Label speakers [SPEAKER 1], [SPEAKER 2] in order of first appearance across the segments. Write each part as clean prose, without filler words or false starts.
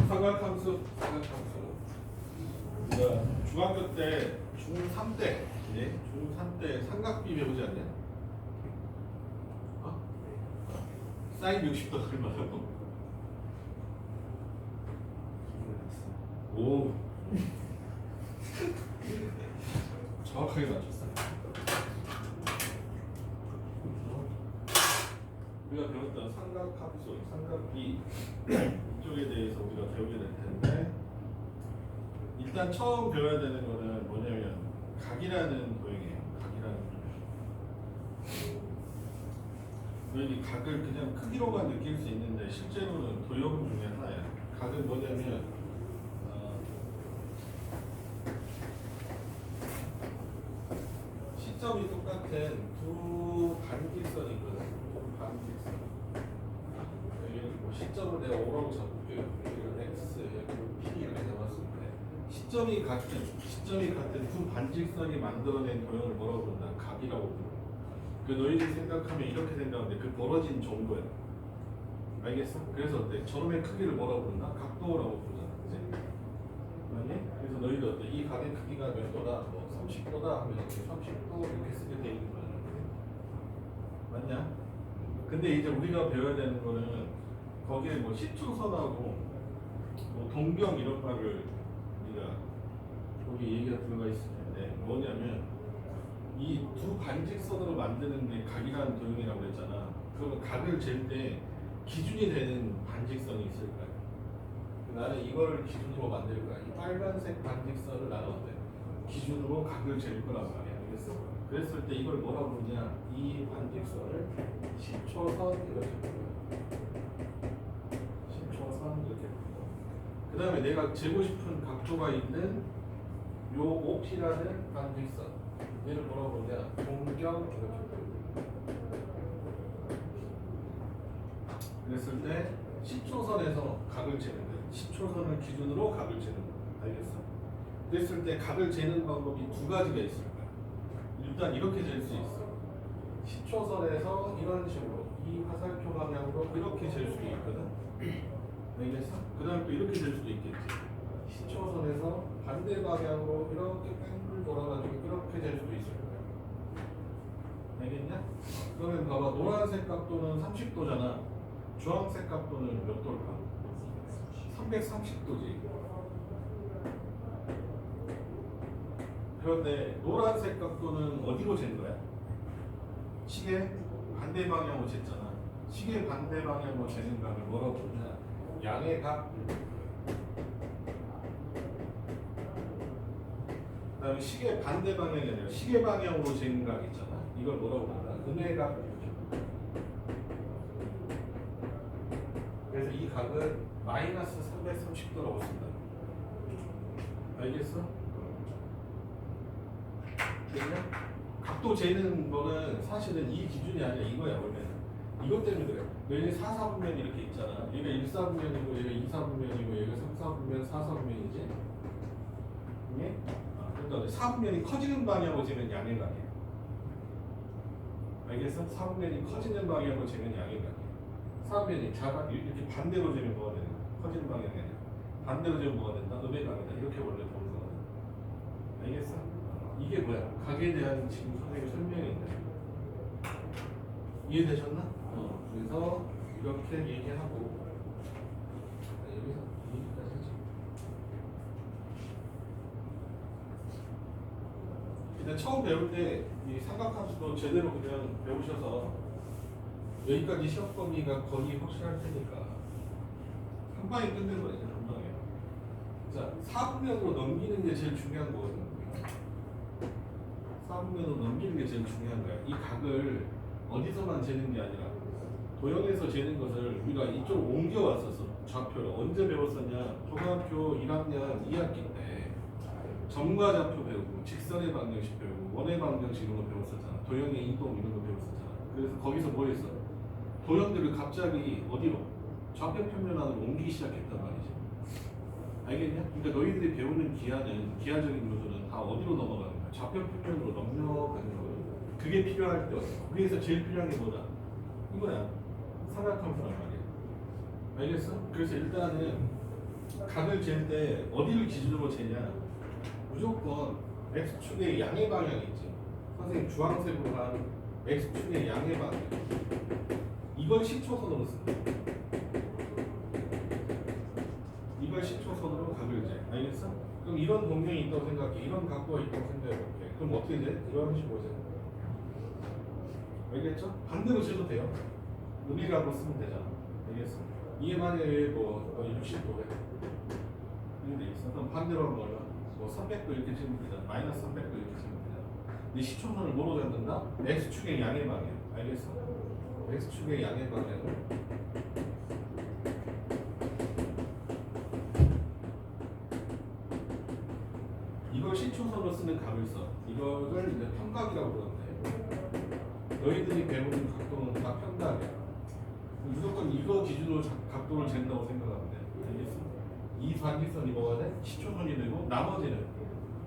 [SPEAKER 1] 삼각함수. 우리가 중학교 때 중3 때 중3 때 삼각비 배우지 않냐? 어? 사인 60도 얼마라고? 오. 정확하게 맞췄어. 우리가 배웠던 삼각함수, 삼각비 이쪽에 대해서 우리가 배우게 될 텐데, 일단 처음 배워야 되는 거는 뭐냐면 각이라는 도형이에요. 각이라는 도형. 여기 각을 그냥 크기로만 느낄 수 있는데 실제로는 도형 중에 하나야. 각은 뭐냐면 시점이 똑같은 두 반직선이 있거든. 두 반직선. 여기 뭐 시점을 내가 O라고 잡을게요. 여기는 X, 여기는 P 이렇게 잡았습니다. 시점이 같은 두 반직선이 만들어낸 도형을 뭐라고 부른다? 각이라고 부른다. 그 너희들이 생각하면 이렇게 생각하는데 그 벌어진 정도야. 알겠어? 그래서 어때? 저놈의 크기를 뭐라고 부른다? 각도라고 부르잖아. 그치? 맞니? 그래서 너희들 어때? 이 각의 크기가 몇 도다? 뭐 30도다 하면 이렇게 30도 이렇게 쓰게 돼 있는 거야. 맞냐? 근데 이제 우리가 배워야 되는 거는 거기에 뭐 시초선하고 뭐 동경 이런 말을 우리가 거기 얘기가 들어가 있을 텐데 뭐냐면 이 두 반직선으로 만드는 게 각이라는 도형이라고 했잖아. 그러면 각을 잴 때 기준이 되는 반직선이 있을 거야. 나는 이걸 기준으로 만들 거야. 이 빨간색 반직선을 나는 어때? 기준으로 각을 잴 거란 말이야. 알겠어? 그랬을 때 이걸 뭐라고 부르냐? 이 반직선을 시초선 이렇게 부르고, 시초선 이렇게 부르고, 그 다음에 내가 재고 싶은 각도가 있는 요 OP라는 반직선, 얘를 뭐라고 부르냐? 동경 이렇게 부르고. 그랬을 때 10초선에서 각을 재는 거야. 10초선을 기준으로 각을 재는 거야. 알겠어? 그랬을 때 각을 재는 방법이 두 가지가 있을 거야. 일단 이렇게 잴 수 있어. 10초선에서 이런 식으로 이 화살표 방향으로 이렇게 잴 수도 있거든. 알겠어? 그 다음에 또 이렇게 잴 수도 있겠지. 10초선에서 반대 방향으로 이렇게 뺑글 돌아가지고 이렇게 잴 수도 있을 거야. 알겠냐? 그러면 봐봐. 노란색 각도는 30도잖아. 주황색 각도는 몇 도일까? 330도지. 그런데 노란색 각도는 어디로 잰 거야? 시계 반대 방향으로 쟀잖아. 시계 반대 방향으로 재는 각을 뭐라고 부르냐? 양의 각. 그 다음에 시계 반대 방향이 아니라 시계 방향으로 재는 각 있잖아. 이걸 뭐라고 부르냐? 음의 각. 그래서 이 각은 마이너스 330도라고 쓴다. 알겠어? 됐냐? 각도 재는 거는 사실은 이 기준이 아니라 이거야 원래는. 이것 때문에 그래. 너희 4사분면이 이렇게 있잖아. 얘가 1사분면이고 얘가 2사분면이고 얘가 3사분면 4사분면이지. 이게? 그러니까 4분면이 커지는 방향으로 재면 양의 각이야. 알겠어? 4분면이 커지는 방향으로 재면 양의 각이야. 4분면이 이렇게 반대로 재면 뭐가 되는 거야? 커지는 방향이 아니라 반대로 재면 뭐가 된다? 음의 각이다. 이렇게 원래 보는 거거든. 알겠어? 이게 뭐야? 각에 대한 지금 선생님의 설명인데 이해되셨나? 그래서 이렇게 얘기하고 여기서 여기까지 하죠. 일단 처음 배울 때 이 삼각함수도 제대로 그냥 배우셔서 여기까지 시험 범위가 거의 확실할 테니까 한 방에 끝내버리죠. 한 방에. 자, 4분면으로 넘기는 게 제일 중요한 거거든요. 4분면으로 넘기는 게 제일 중요한 거야. 이 각을 어디서만 재는 게 아니라 도형에서 재는 것을 우리가 이쪽으로 옮겨왔었어. 좌표를 언제 배웠었냐? 초등학교 1학년 2학기 때 점과 좌표 배우고 직선의 방정식 배우고 원의 방정식 이런 거 배웠었잖아. 도형의 이동 이런 거 배웠었잖아. 그래서 거기서 뭐 했어? 도형들을 갑자기 어디로? 좌표 평면 안으로 옮기기 시작했단 말이지. 알겠냐? 그러니까 너희들이 배우는 기하적인 요소는 다 어디로 넘어가는 거야? 좌표 평면으로 넘겨가는 거거든. 그게 필요할 때 거기에서 제일 필요한 게 뭐다? 이거야. 삼각함수란 말이야. 알겠어? 그래서 일단은 각을 잴 때 어디를 기준으로 재냐? 무조건 x축의 양의 방향이 있지. 선생님 주황색으로 한 x축의 양의 방향. 이걸 10초선으로 쓴다. 이걸 10초선으로 각을 재. 알겠어? 그럼 이런 동경이 있다고 생각해. 이런 각도가 있다고 생각해볼게. 그럼 어떻게 돼? 이런 식으로 재. 알겠죠? 반대로 재도 돼요. 의미각으로 쓰면 되잖아. 알겠어? 이게 만약에 뭐 60도래. 이렇게 돼 있어. 그럼 반대로 하면 얼마? 뭐 300도 이렇게 치면 되잖아. 마이너스 300도 이렇게 치면 되잖아. 근데 시초선을 뭐로 잡는다? x축의 양의 방향. 알겠어? x축의 양의 방향을 이걸 시초선으로 쓰는 각을 써. 이거를 이제 평각이라고 그러는데 너희들이 배우는 각도는 다 평각이야. 무조건 이거 기준으로 각도를 잰다고 생각하면 돼. 알겠어? 이 반지선이 뭐가 돼? 시초선이 되고 나머지는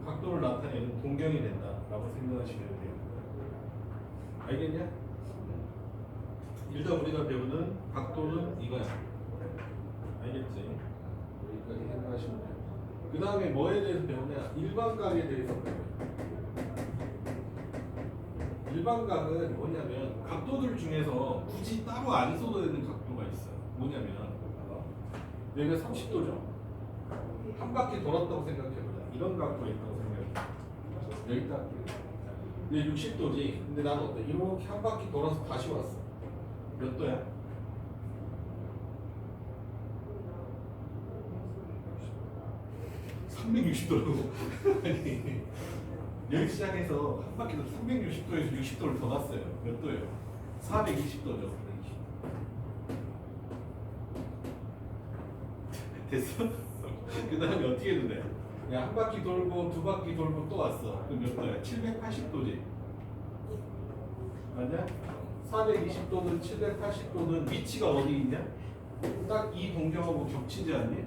[SPEAKER 1] 각도를 나타내는 동경이 된다라고 생각하시면 돼요. 알겠냐? 일단 우리가 배우는 각도는 이거야. 알겠지? 여기까지 생각하시면 돼요. 그 다음에 뭐에 대해서 배우냐? 일반각에 대해서 배워요. 일반각은 뭐냐면 각도들 중에서 굳이 따로 안 써도 되는 각도가 있어요. 뭐냐면 여기가 30도죠. 한 바퀴 돌았다고 생각해보자. 이런 각도가 있다고 생각해. 여기 딱. 근데 60도지. 근데 나는 어때? 이렇게 한 바퀴 돌아서 다시 왔어. 몇 도야? 360도라고. 아니, 여기 시작해서 한 바퀴 360도에서 60도를 더 갔어요. 몇 도예요? 420도죠. 됐어? 그 다음에 어떻게 해도 돼? 야, 한 바퀴 돌고 두 바퀴 돌고 또 왔어. 그럼 몇 도야? 780도지. 맞냐? 420도든 780도든 위치가 어디 있냐? 딱 이 동경하고 겹치지 않니?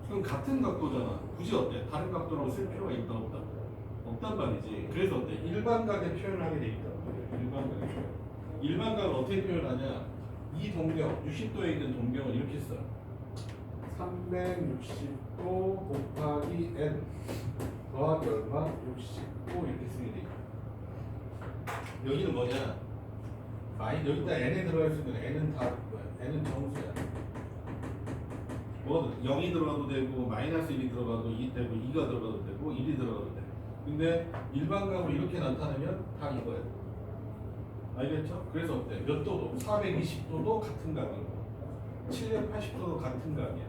[SPEAKER 1] 그럼 같은 각도잖아. 굳이 어때? 다른 각도라고 쓸 필요가 있다 없다? 없단 말이지. 그래서 어때? 일반각에 표현하게 돼 있다. 일반각에 표현. 일반각을 어떻게 표현하냐? 이 동경, 60도에 있는 동경을 이렇게 써. 360도 곱하기 n 더하기 얼마? 60도 이렇게 쓰게 돼 있다. 여기는 뭐냐? 여기다 n에 들어갈 수 있는 n은 다 뭐야? n은 정수야. 뭐 0이 들어가도 되고 마이너스 1이 들어가도 2 되고 2가 들어가도 되고 1이 들어가도 돼. 근데 일반각으로 이렇게 나타내면 다 이거야. 알겠죠? 그래서 어때? 몇 도도 420도도 같은 각이고 780도도 같은 각이야.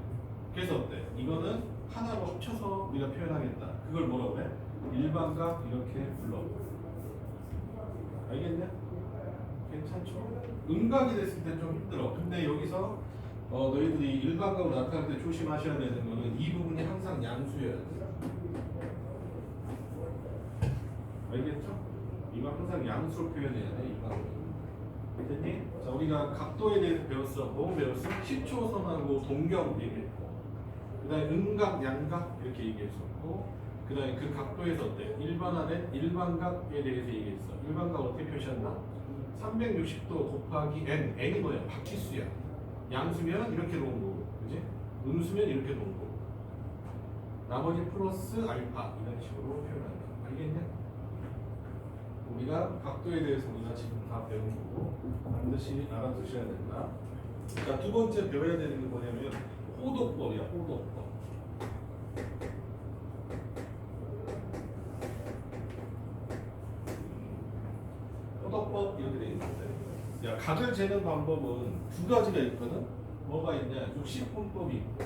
[SPEAKER 1] 그래서 어때? 이거는 하나로 합쳐서 우리가 표현하겠다. 그걸 뭐라고 해? 일반각 이렇게 불러. 알겠냐? 괜찮죠? 음각이 됐을 때 좀 힘들어. 근데 여기서 너희들이 일반각으로 나타날 때 조심하셔야 되는 거는 이 부분이 항상 양수여야 돼. 알겠죠? 이거 항상 양수로 표현해야 돼. 이 방법은. 됐니? 자, 우리가 각도에 대해서 배웠어. 뭐 배웠어? 10초선하고 동경 얘기했고, 그 다음에 음각, 양각 이렇게 얘기했었고, 그 다음에 그 각도에서 어때? 일반각에 대해서 얘기했어. 일반각 어떻게 표시한다? 360도 곱하기 n. n이 뭐야? 바퀴수야. 양수면 이렇게 놓은 거고, 그지? 음수면 이렇게 놓은 거고. 나머지 플러스 알파 이런 식으로 표현한다. 알겠냐? 우리가 각도에 대해서 우리가 지금 다 배운 거고 반드시 알아두셔야 된다. 자, 두 번째 배워야 되는 게 뭐냐면 호도법이야. 호도법. 호도법 이렇게 돼 있는데, 야, 각을 재는 방법은 두 가지가 있거든. 뭐가 있냐? 60분법이 있고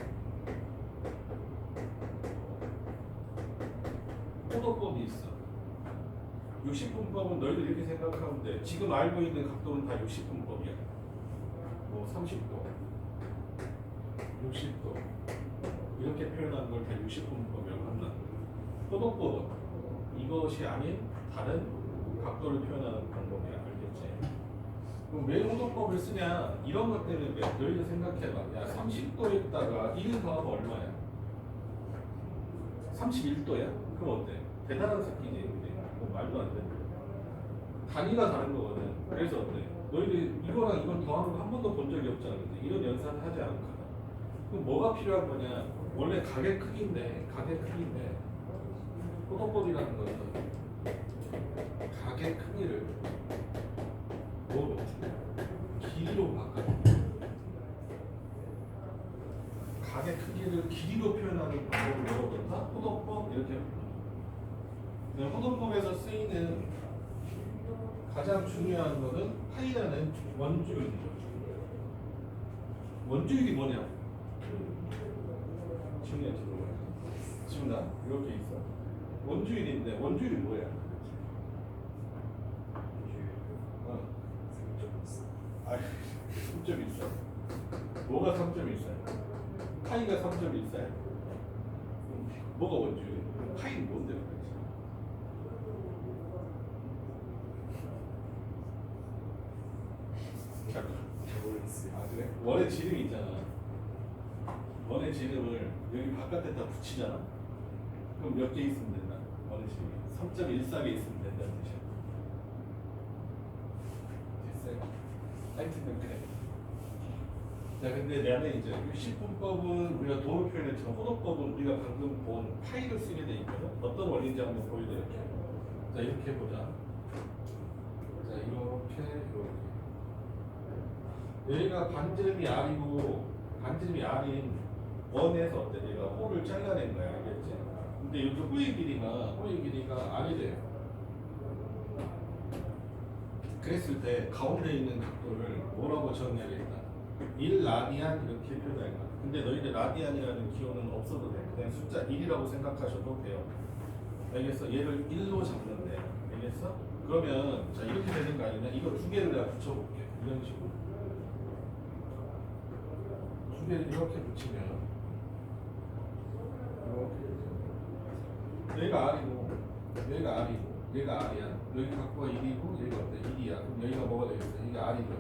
[SPEAKER 1] 호도법이 있어. 60분법은 너희들 이렇게 생각하면 돼. 지금 알고 있는 각도는 다 60분법이야. 뭐 30도, 60도 이렇게 표현하는 걸 다 60분법이라고 한다. 호도법은 이것이 아닌 다른 각도를 표현하는 방법이야. 알겠지? 그럼 왜 호도법을 쓰냐? 이런 것 때문에 그래. 너희들 생각해봐. 야, 30도에다가 1 더하면 얼마야? 31도야? 그럼 어때? 대단한 새끼지. 말도 안 돼. 단위가 다른 거거든. 그래서 어때? 너희들 이거랑 이걸 더하는 거 한 번도 본 적이 없잖아. 근데 이런 연산을 하지 않거든. 그럼 뭐가 필요한 거냐? 원래 가게 크기인데 포도법이라는 것은 가게 크기를 뭐로 길이로 바꿔. 가게 크기를 길이로 표현하는 방법을 뭐라고 그런다? 포도법 이렇게. 포도법에서 쓰이는 가장 중요한 거는 파이라는 원주율이죠. 원주율이 뭐냐? 지훈이한테 물어봐요. 지훈아, 이렇게 있어. 원주율인데 원주율이 뭐야? 아, 3.14. 뭐가 3.14? 파이가 3.14야? 뭐가 원주율이야? 파이는 뭔데? 아 그래? 원의 지름이 있잖아. 원의 지름을 여기 바깥에 다 붙이잖아. 그럼 몇 개 있으면 된다? 원의 지름이 3.14개 있으면 된다는 뜻이야. 됐어요? 하여튼 그래. 자 근데 나는 이제 유식분법은 우리가 도로 표현했지만 호도법은 우리가 방금 본 파이를 쓰게 돼 있거든. 어떤 원리인지 한번 보여드릴게요. 자 이렇게 보자. 자 이렇게. 여기가 반지름이 R이고 반지름이 R인 원에서 어때? 얘가 호를 잘라낸 거야. 알겠지? 근데 여기 호의 길이가 R이 돼요. 그랬을 때 가운데 있는 각도를 뭐라고 정의하겠다? 1라디안 이렇게 표현할 거야. 근데 너희들 라디안이라는 기호는 없어도 돼. 그냥 숫자 1이라고 생각하셔도 돼요. 알겠어? 얘를 1로 잡는데 알겠어? 그러면 자 이렇게 되는 거 아니냐? 이거 두 개를 내가 붙여볼게. 이런 식으로. 두 개를 이렇게 붙이면 이렇게 얘가 R이고 얘가 R이야. 여기 각도가 1이고 여기가 어때? 1이야. 그럼 여기가 뭐가 되겠어? 여기가 R이죠.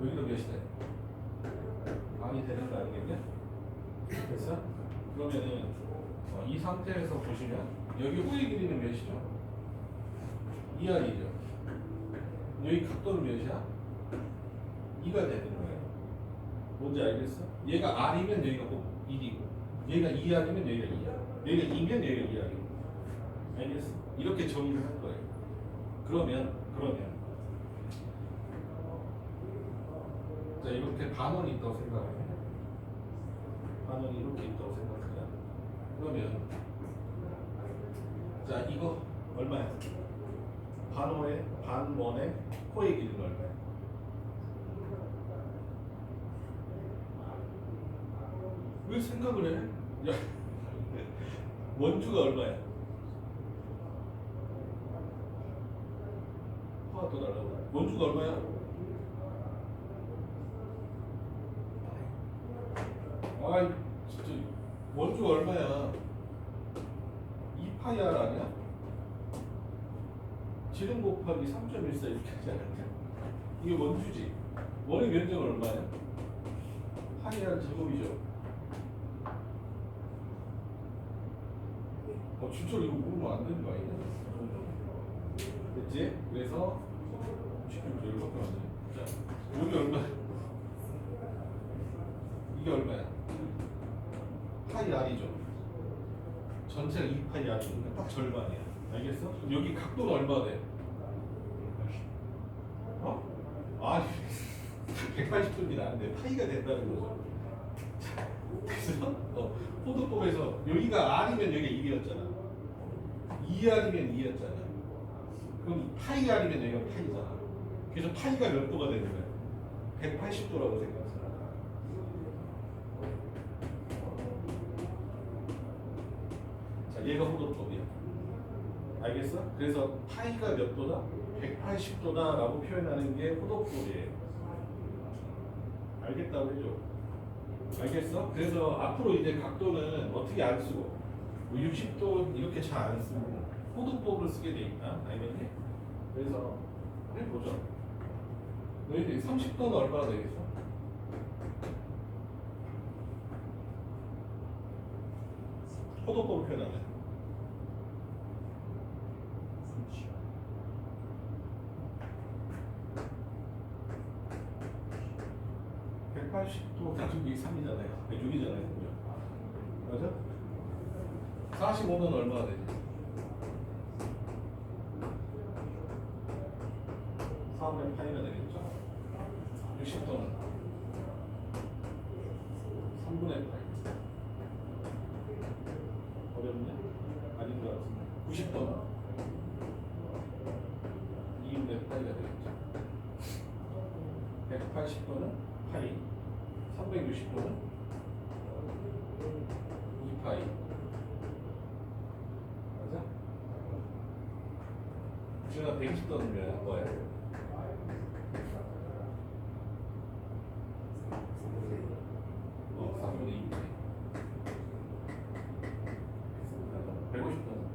[SPEAKER 1] 여기도 몇이 돼? R이 되는 거 아니겠냐? 됐어? 그러면은 이 상태에서 보시면 여기 호의 길이는 몇이죠? 2R이죠. 여기 각도는 몇이야? 2가 되는 거예요. 뭔지 알겠어? 얘가 R이면 여기가 1이고 얘가 2R이면 여기가 2R 여기가 2면 여기가 2R이고 알겠어? 이렇게 정의를 할 거예요. 그러면 자 이렇게 반원이 있다고 생각해. 반원이 이렇게 있다고 생각하냐? 그러면 자 이거 얼마야? 반원의 코의 길이는 얼마야? 왜 생각을 해? 야 원주가 얼마야? 화가 또 날라오네. 원주가 얼마야? 아이 진짜 원주가 얼마야? 2파이 R 아니야? 지름 곱하기 3.14 이렇게 하지 않았냐? 이게 원주지. 원의 면적은 얼마야? 파이 R 제곱이죠. 진짜 이거 모르면 안 되는 거 아니냐? 됐지? 그래서 지금 열받게 만드네. 자, 여기 얼마? 이게 얼마야? 파이 R이죠. 전체가 2파이 R이니까 딱 절반이야. 알겠어? 여기 각도는 얼마 돼? 어? 아, 180도인지 나는데 파이가 된다는 거죠. 자, 그래서 포도법에서 여기가 R이면 여기가 1이었잖아. 2R이면 2였잖아. 그럼 파이 R이면 여기가 파이잖아. 그래서 파이가 몇 도가 되는 거야? 180도라고 생각해. 자, 얘가 호도법이야. 알겠어? 그래서 파이가 몇 도다? 180도다라고 표현하는 게 호도법이에요. 알겠다고 해줘. 알겠어? 그래서 앞으로 이제 각도는 어떻게 안 쓰고 60도 이렇게 잘 안 쓰고 호도법을 쓰게 돼 있다. 알겠니? 그래서 해보자. 너희들이 30도는 얼마나 되겠어? 호도법을 표현하면 180도 이게 3이잖아요. 6이잖아요. 그죠? 맞아? 45는 얼마가 되지? 4분의 파이가 되겠죠? 60도는 3분의 파이. 어렵냐? 아닌 것 같은데. 90도는 2분의 파이가 되겠죠? 180도는 파이. 360도는 2파이. 맞아? 지금 120도는 뭐야? 3분의 2. 150도는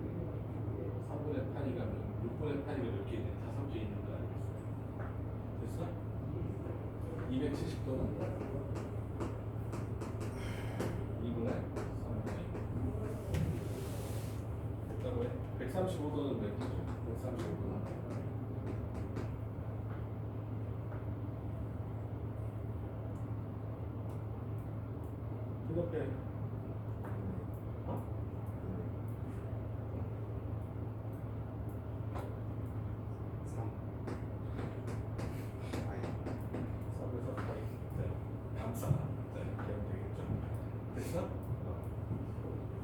[SPEAKER 1] 3분의 8이가 6분의 8이가 몇 개 있네? 5개 있는 거 아니겠어? 됐어? 270도는 2분의 3분의 2. 됐다고 해? 135도는 몇 개죠? 135도는 그 옆에 어? 3에서 8. 네. 감싸. 네. 그러면 되겠죠? 됐어?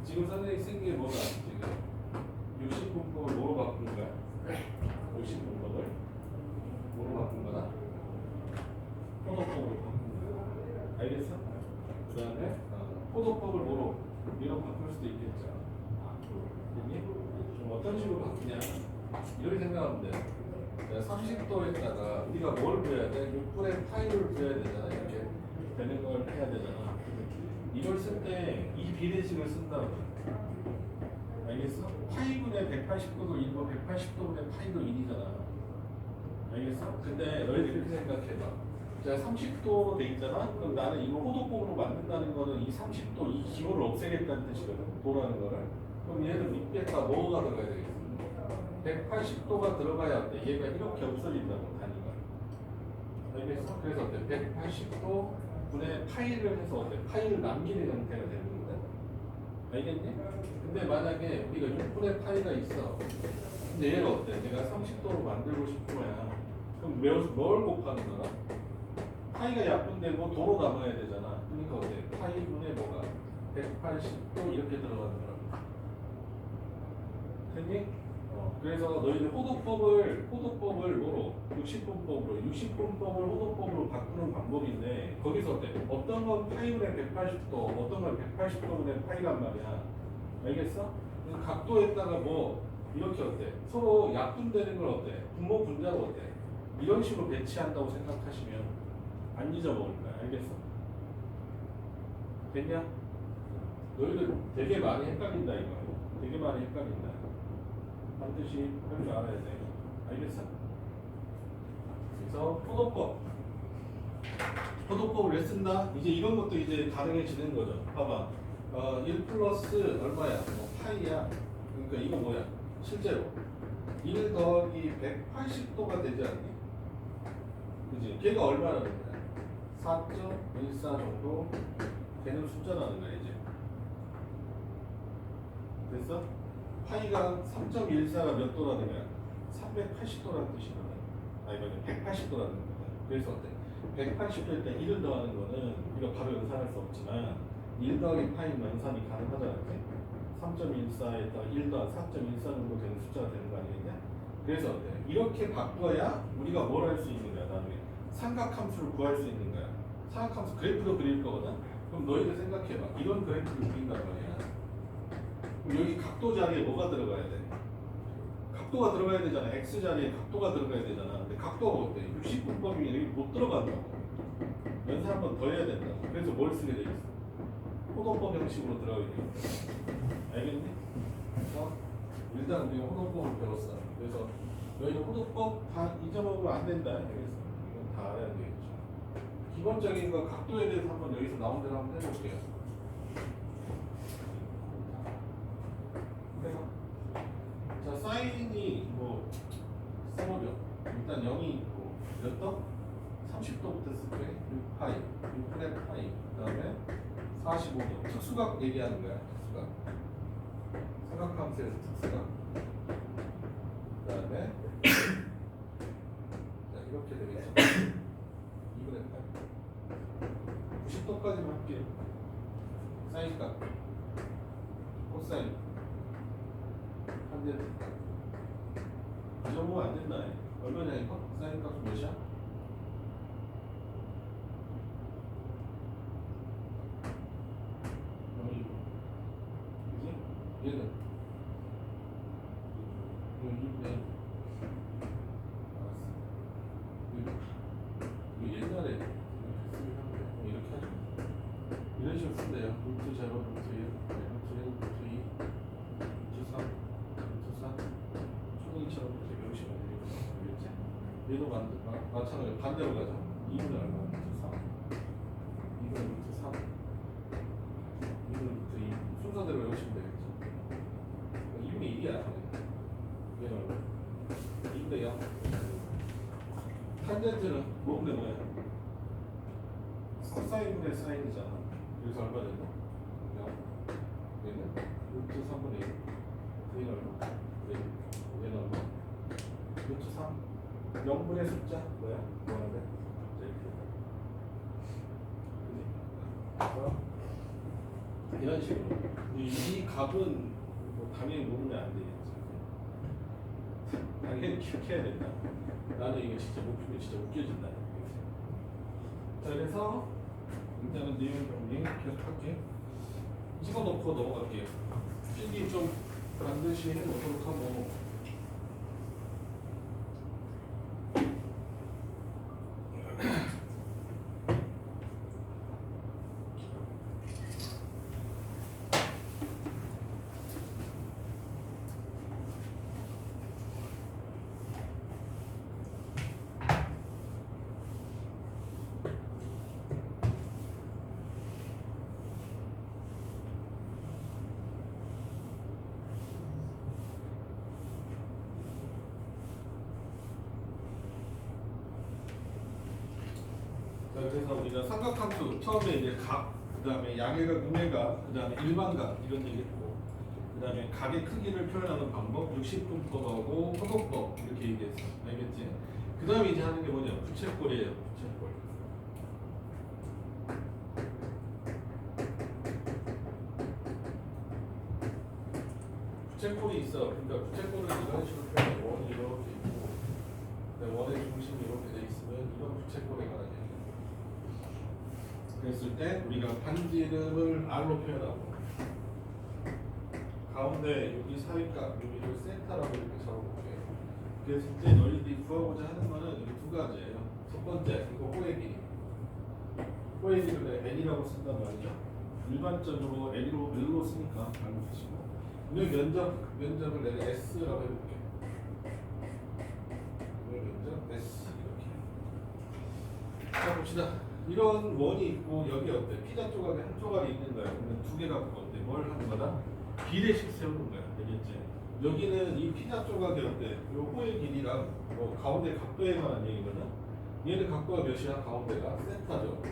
[SPEAKER 1] 지금 선생님이 쓴 게 뭐다? 지금 60분법을 뭐로 바꾼 거야? 60분법을 뭐로 바꾼 거다? 포도법으로 바꾼 거야. 알겠어? 그 다음에 포도법을 뭐로? 이로 바꿀 수도 있겠죠. 그럼 어떤 식으로 바꾸냐? 이렇게 생각하면 돼. 30도에다가 우리가 뭘 그려야 돼? 6분의 파이를 그려야 되잖아. 이렇게 되는 걸 해야 되잖아. 이걸 쓸 때 이 비례식을 쓴다고. 알겠어? 파이분의 180도도 1고 180도분의 파이도 1이잖아. 알겠어? 근데 너희들 이렇게 생각해봐. 자, 30도 돼 있잖아? 그럼 나는 이거 호도법으로 만든다는 거는 이 30도, 이 기호를 없애겠다는 뜻이거든. 도라는 거를. 그럼 얘는 밑에다 뭐가 들어가야 되겠어? 180도가 들어가야 돼. 얘가 이렇게 없어진다고, 단위가. 알겠어? 그래서 어때? 180도 분의 파이를 해서 어때? 파이를 남기는 형태가 되는 건데. 알겠니? 근데 만약에 우리가 6분의 파이가 있어. 근데 얘가 어때? 내가 30도로 만들고 싶은 거야. 그럼 뭘 곱하는 거야? 파이가 약분되고 도로 남아야 되잖아. 그러니까 어때? 파이분의 뭐가? 180도 이렇게 들어가는 거야. 됐니? 그래서 너희들 호도법을 뭐로? 60분법으로 60분법을 호도법으로 바꾸는 방법인데 거기서 어때? 어떤 건 파이분의 180도 어떤 건 180도분의 파이란 말이야. 알겠어? 각도에다가 뭐 이렇게 어때? 서로 약분되는 걸 어때? 분모 분자로 어때? 이런 식으로 배치한다고 생각하시면 안 잊어먹을 거야. 알겠어? 됐냐? 너희들 되게 많이 헷갈린다 이거. 되게 많이 헷갈린다. 반드시 할 줄 알아야 돼. 알겠어? 그래서 포도법을 왜 쓴다? 이제 이런 것도 이제 가능해지는 거죠. 봐봐. 1 플러스 얼마야? 뭐 파이야. 그러니까 이거 뭐야? 실제로 1 더하기 180도가 되지 않니? 그지? 걔가 얼마나 되냐? 4.14 정도 되는 숫자라는 거야 이제. 됐어? 파이가 3.14가 몇 도라는 거야? 380도라는 뜻이거든. 아니, 180도라는 거야. 그래서 어때? 180도일 때 1을 더하는 거는 우리가 바로 연산할 수 없지만 1 더하기 파이는 연산이 가능하잖아. 3.14에다가 1 더한 4.14 정도 되는 숫자가 되는 거 아니겠냐? 그래서 어때? 이렇게 바꿔야 우리가 뭘 할 수 있는 거야, 나중에. 삼각함수를 구할 수 있는 거야. 삼각함수 그래프도 그릴 거거든? 그럼 너희들 생각해봐. 이런 그래프를 그린단 말이야. 그럼 여기 각도 자리에 뭐가 들어가야 돼? 각도가 들어가야 되잖아. X 자리에 각도가 들어가야 되잖아. 근데 각도가 어때? 60분법이면 여기 못 들어간다고. 연산 한 번 더 해야 된다. 그래서 뭘 쓰게 돼 있어? 호도법 형식으로 들어가게 돼 있어. 알겠니? 그래서 일단 우리가 호도법을 배웠어. 그래서 너희는 호도법 다 잊어먹으면 안 된다. 알겠어? 이건 다 알아야 되겠죠. 기본적인 거 각도에 대해서 한번 여기서 나온 대로 한번 해볼게요. 해봐. 사인이 뭐 써보죠. 일단 0이 있고 몇 도? 30도부터 했을 때 6파이, 6분의 파이, 그 다음에 45도. 특수각 얘기하는 거야. 특수각. 삼각함수에서 특수각. 그 다음에 자, 이렇게 되겠죠. 2분의 8. 90도까지만 할게요. 사인값, 코사인, 반대값. 이 정도면 안 된다. 얼마냐 이거? 사인값은 몇이야? 그지? 얘는 이거 2분의 1. 이거 옛날에 이렇게 하죠. 이런 식으로 쓴대요. 루트 제로, 루트 1, 루트 1, 루트 2, 루트 3, 루트 4. 초등이처럼 이렇게 외우시면 되겠죠. 알겠지? 얘도 마찬가지로 반대로 가죠. 2분의 얼마? 루트 3. 2분의 루트 3. 2분의 루트 2. 순서대로 외우시면 되겠죠. 2분의 1이야. 얘는 얼마? 2분의 0. 탄젠트는 뭐분의 뭐야? 코사인분의 사인이잖아. 그래서 얼마 된다? 0. 얘는 루트 3분의 1. 얘는 얼마? 1. 얘는 얼마? 루트 3. 0분의 숫자 뭐야? 뭐하는데? 이런 식으로. 이 값은 뭐 당연히 모르면 안 되겠지. 당연히 기억해야 된다. 나는 이거 진짜 못 풀면 진짜 웃겨진다. 자, 그래서 일단은 내용 정리 계속 할게. 찍어놓고 넘어갈게요. 필기 좀 반드시 해놓도록 하고. 자, 그래서 우리가 삼각함수 처음에 이제 각, 그 다음에 양의각, 음의각, 그 다음에 일반각 이런 얘기 했고, 그 다음에 각의 크기를 표현하는 방법, 60분법하고 화법법 이렇게 얘기했어. 알겠지? 그 다음에 이제 하는 게 뭐냐? 부채꼴이에요. 부채꼴. 부채꼴이 있어. 그러니까 부채꼴을 이런 식으로 표현해. 원이 이렇게 있고, 원의 중심이 이렇게 돼 있으면 이런 부채꼴에 관한 얘기. 그랬을 때 우리가 반지름을 R로 표현하고 가운데 여기 사이값 여기를 세타라고 이렇게 적어볼게. 그랬을 때 너희들이 구하고자 하는 거는 여기 두 가지예요. 첫 번째 이거 호의 길이. 호의 길이를 N이라고 쓴단 말이죠. 일반적으로 L로 쓰니까 알고 계시고, 오늘 면적을 내가 S라고 해볼게. 오늘 면적 S 이렇게. 자, 봅시다. 이런 원이 있고 여기 어때? 피자 조각에 한 조각이 있는 거야. 그러면 두 개가 어때? 뭘 하는 거다? 비례식 세우는 거야. 알겠지? 여기는 이 피자 조각이 어때? 요 호의 길이랑 뭐 가운데 각도에 관한 얘기거든. 얘는 각도가 몇이야? 가운데가 세타죠.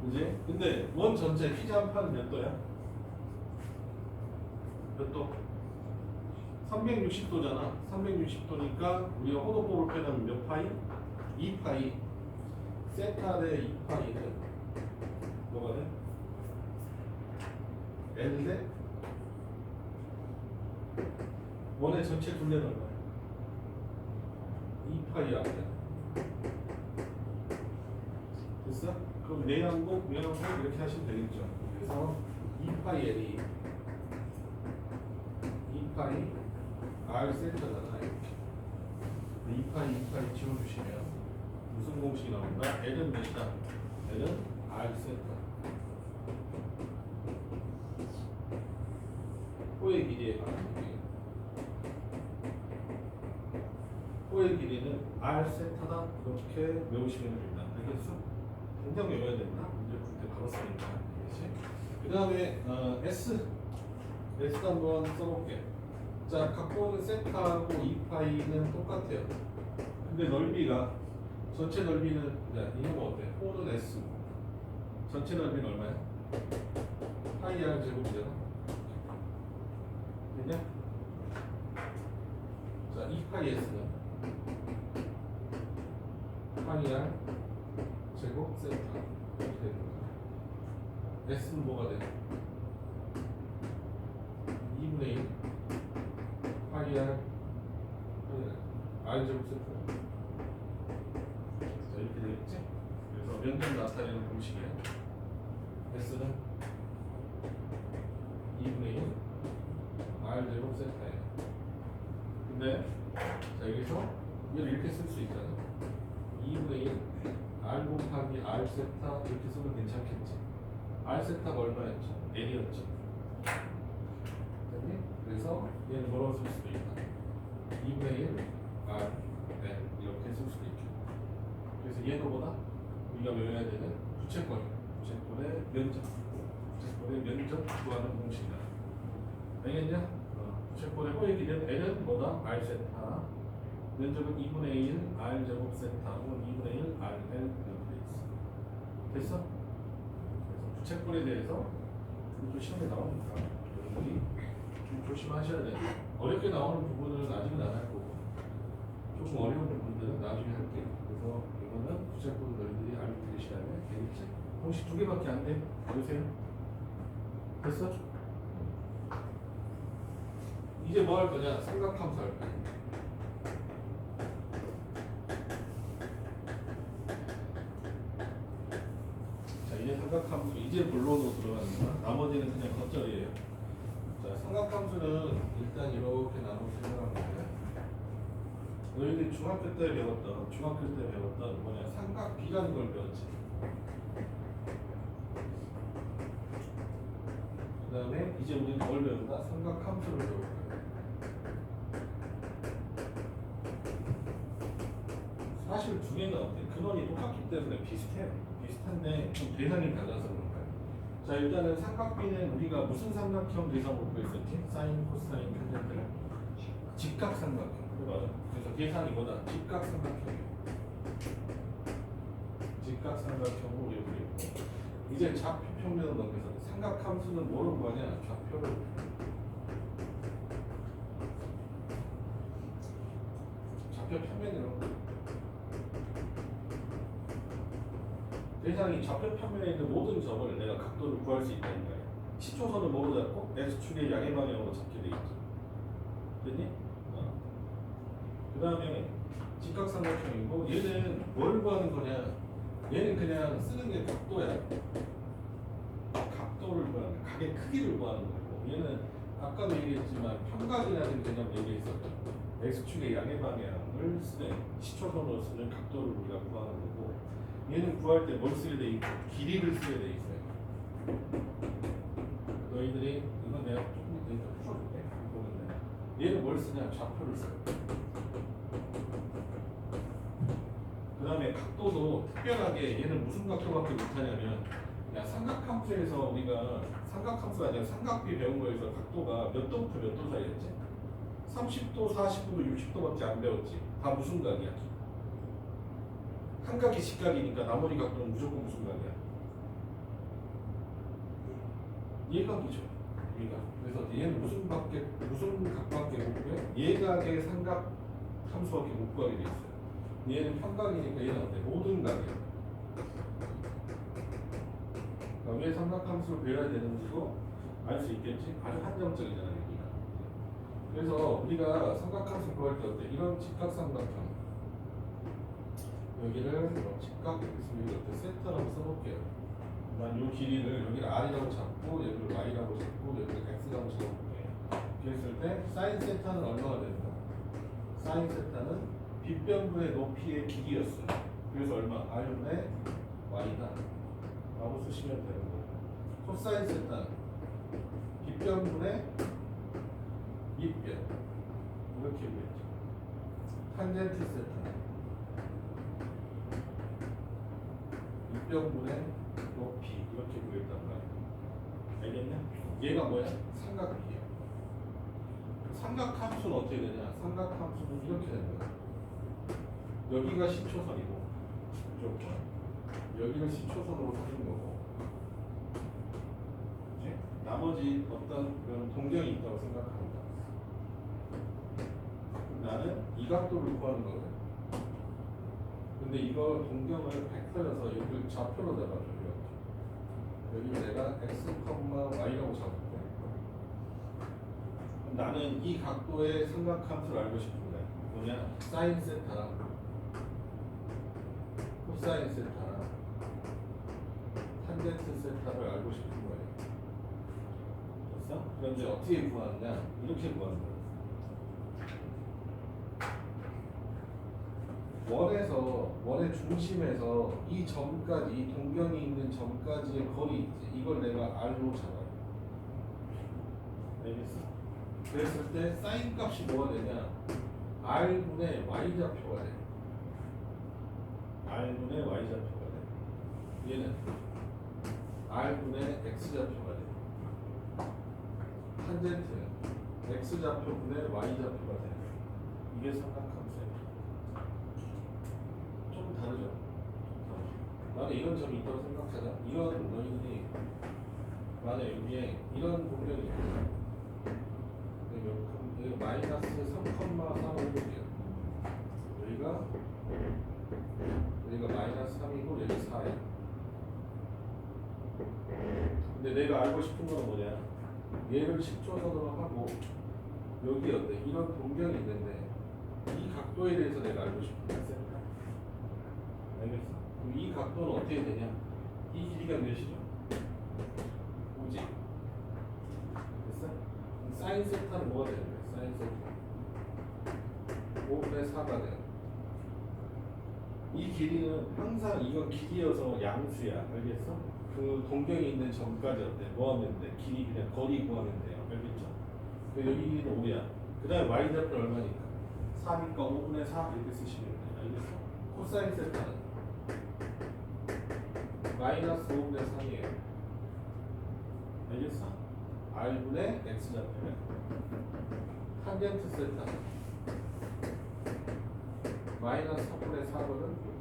[SPEAKER 1] 그지? 근데 원 전체 피자 한 판은 몇 도야? 몇 도? 360도잖아. 360도니까 우리가 호도법을 표현하면 몇 파이? 2파이. 세타 대 2파이는 뭐가 돼? L 대 원의 전체 둘레는 얼마야? 2파이 아니야? 됐어? 그럼 내항복, 외항복 이렇게 하시면 되겠죠. 그래서 2파이 L이 2파이 R 세타잖아. 이렇게 2파이 지워주시면 무슨 공식이 나온다? L은 몇이다? L은 R 세타. 호의 길이에 관한 얘기예요. 호의 길이는 R 세타다. 이렇게 외우시면 됩니다. 알겠어? 당장 외워야 된다. 이제 그때 바로 쓰니까. 알겠지? 그 다음에 S 한번 써볼게. 자, 각도는 세타하고 2파이는 똑같아요. 근데 넓이가 전체 넓이는 이건 어때? 4는 S. 전체 넓이는 얼마야? 파이 R 제곱이잖아. 됐냐? 자, 2파이 S는 파이 R 제곱 세타 이렇게 되는 거야. S는 뭐가 돼? 2분의 1 파이 R R 제곱 세타. 자, 이렇게 되겠지? 그래서 면적 나타내는 공식이야. S는 2분의 1 R 제곱 세타예요. 근데 자, 여기서 이걸 이렇게 쓸 수 있잖아. 2분의 1 R 곱하기 R 세타 이렇게 쓰면 괜찮겠지. R 세타가 얼마였죠? L이었죠. 됐니? 그래서 얘는 뭐라고 쓸 수도 있다. 2분의 1 R L 이렇게 쓸 수도 있겠고. 그래서 얘도 뭐다? 우리가 외워야 되는 부채꼴의 면적. 부채꼴의 면적 구하는 공식이다. 알겠냐? 부채꼴의 호의 길이는 L은 뭐다? R 세타. 면적은 2분의 1 R 제곱 세타 혹은 2분의 1 R L 이렇게 돼 있어. 됐어? 그래서 부채꼴에 대해서 또 시험에 나오니까 여러분이 좀 조심하셔야 돼요. 어렵게 나오는 부분은 아직은 안 할 거고 조금 어려운 부분들은 나중에 할게요. 그래서 이거는 부채꼴 너희들이 알고 계시다면 되겠지? 공식 2개밖에 안 돼. 보세요. 됐어? 이제 뭐 할 거냐? 삼각함수 할 거야. 자, 이제 삼각함수 이제 본론으로 들어가는 거야. 나머지는 그냥 겉절이에요. 자, 삼각함수는 일단 이렇게 나눠서 생각하는 거예요. 너희들이 중학교 때 배웠던 뭐냐? 삼각비라는 걸 배웠지. 그 다음에 이제 우리는 뭘 배운다? 삼각함수를 배울 거야. 사실 두 개가 어때? 근원이 똑같기 때문에 비슷해요. 비슷한데 좀 대상이 달라서 그런 거예요. 자, 일단은 삼각비는 우리가 무슨 삼각형 대상으로 구했었지? 사인, 코사인, 탄젠트? 직각삼각형. 맞아. 그래서 계산이 뭐다? 직각삼각형이에요. 직각삼각형으로 우리가 그리고 이제 좌표 평면을 넘겨서 삼각함수는 뭐로 구하냐? 좌표를. 좌표 평면이라고. 대상이 좌표 평면에 있는 모든 점을 내가 각도를 구할 수 있다는 거예요. 시초선은 뭐로 잡고? X축의 양의 방향으로 잡게 돼 있죠. 됐니? 그 다음에 직각삼각형이고 얘는 뭘 구하는 거냐? 얘는 그냥 쓰는 게 각도야. 각도를 구하는 거야. 각의 크기를 구하는 거고 얘는 아까도 얘기했지만 평각이라는 개념 얘기했었죠. X축의 양의 방향을 쓰는 시초선으로 쓰는 각도를 우리가 구하는 거고 얘는 구할 때 뭘 쓰게 돼 있고 길이를 쓰게 돼 있어요. 너희들이 이건 내가 조금 더 풀어줄게. 보면 얘는 뭘 쓰냐? 좌표를 써요. 그 다음에 각도도 특별하게 얘는 무슨 각도밖에 못하냐면 야, 삼각함수에서 우리가 삼각함수가 아니라 삼각비 배운 거에서 각도가 몇 도부터 몇 도 사이였지? 30도, 40도, 60도밖에 안 배웠지. 다 무슨 각이야? 한 각이 직각이니까 나머지 각도는 무조건 무슨 각이야? 예각이죠. 예각. 그래서 얘는 무슨 각밖에 못 구해? 예각의 삼각 함수밖에 못 구하게 돼 있어요. 얘는 평각이니까 얘는 어때? 모든 각이야. 그러니까 왜 삼각함수를 배워야 되는지도 알 수 있겠지? 아주 한정적이잖아 여기가. 그래서 우리가 삼각함수 구할 때 어때? 이런 직각삼각형 여기를 직각 이렇게 쓰면 이렇게 세타라고 써볼게요. 난 이 길이를 여기를 R이라고 잡고 여기를 Y라고 잡고 여기를 X라고 잡아볼게요. 그랬을 때 사인 세타는 얼마가 됩니까? 사인 세타는 빗변분의 높이의 길이였어요. 그래서 얼마? R분의 Y다 라고 쓰시면 되는 거예요. 코사인 세타는 빗변분의 밑변 이렇게 구했죠. 탄젠트 세타는 밑변분의 높이 이렇게 구했단 말이야. 알겠냐? 얘가 뭐야? 삼각비예요. 삼각함수는 어떻게 되냐? 삼각함수는 이렇게 되는 거야. 여기가 10초선이고, 그쪽 여기를 10초선으로 사는 거고, 그치? 나머지 어떤 그런 동경이 있다고 생각합니다. 나는 이 각도를 구하는 거거든. 근데 이거 동경을 벡터여서 여기를 좌표로 잡아줘. 여기 내가 x, y라고 잡을게. 나는 이 각도의 삼각함수를 알고 싶은데 뭐냐? 사인 세타랑 코사인 세타랑 탄젠트 세타를 알고 싶은 거예요. 됐어? 그런데 어떻게 구하느냐? 이렇게 구하는 거예요. 원의 중심에서 이 점까지, 이 동경이 있는 점까지의 거리 있지. 이걸 내가 r로 잡아요. 알겠어? 그랬을 때 사인 값이 뭐가 되냐? r분의 y좌표가 돼. r분의 y좌표가 돼. 얘는 r분의 x좌표가 돼. 탄젠트는 x좌표분의 y좌표가 돼. 이게 삼각함수예요. 좀 다르죠? 만약 이런 점이 있다고 생각하자. 이런 너희들이 만약 여기에 이런 공격이 있어요. 여기 마이너스 3,4을 해볼게요. 여기가 마이너스 3이고 여기 4야. 근데 내가 알고 싶은 건 뭐냐? 얘를 10초선으로 하고 여기 어때? 이런 동경이 있는데 이 각도에 대해서 내가 알고 싶은 거야. 알겠어? 그럼 이 각도는 어떻게 되냐? 이 길이가 몇이죠? 5지. 됐어? 그럼 사인 세타는 뭐가 되는 거야? 사인 세타 5분의 4가 돼요. 이 길이는 항상 이건 길이여서 양수야. 알겠어? 그 동경이 있는 점까지 어때? 뭐 하면 돼? 길이 그냥 거리 구하면 돼요. 알겠죠? 여기 길이는 5야. 그 다음에 y좌표는 얼마니까? 4니까 5분의 4 이렇게 쓰시면 돼. 알겠어? 코사인 세타는 마이너스 5분의 3이에요. 알겠어? r분의 x좌표는 탄젠트 세타는 마이너스 4분의 4거든 이렇게.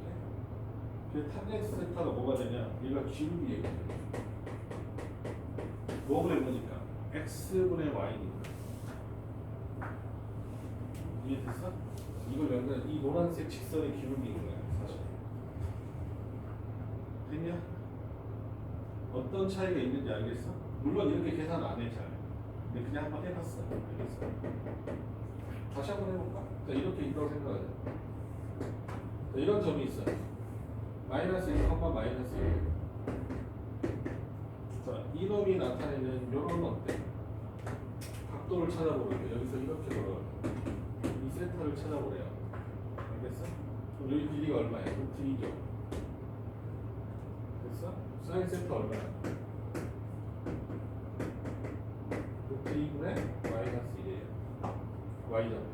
[SPEAKER 1] 그 탄젠트 세타가 뭐가 되냐? 얘가 기울기 얘기해. 뭐분의 뭐니까? x분의 y니까. 이해됐어? 이걸 연결, 이 노란색 직선의 기울기인 거야 사실. 됐냐? 어떤 차이가 있는지 알겠어? 물론 이렇게 계산 안 해 잘. 근데 그냥 한번 해봤어. 알겠어? 다시 한번 해볼까? 자, 이렇게 있다고 생각하자. 자, 이런 점이 있어. 마이너스 1, 마이너스 1. 자, 이놈이 나타내는 요런 어때? 각도를 찾아보려고 여기서 이렇게 걸어. 이 세타를 찾아보래요. 알겠어? 그럼 여기 길이가 얼마야? 루트 2죠. 됐어? 사인 세타 얼마야? 루트 2분의 마이너스 1이에요. y좌표.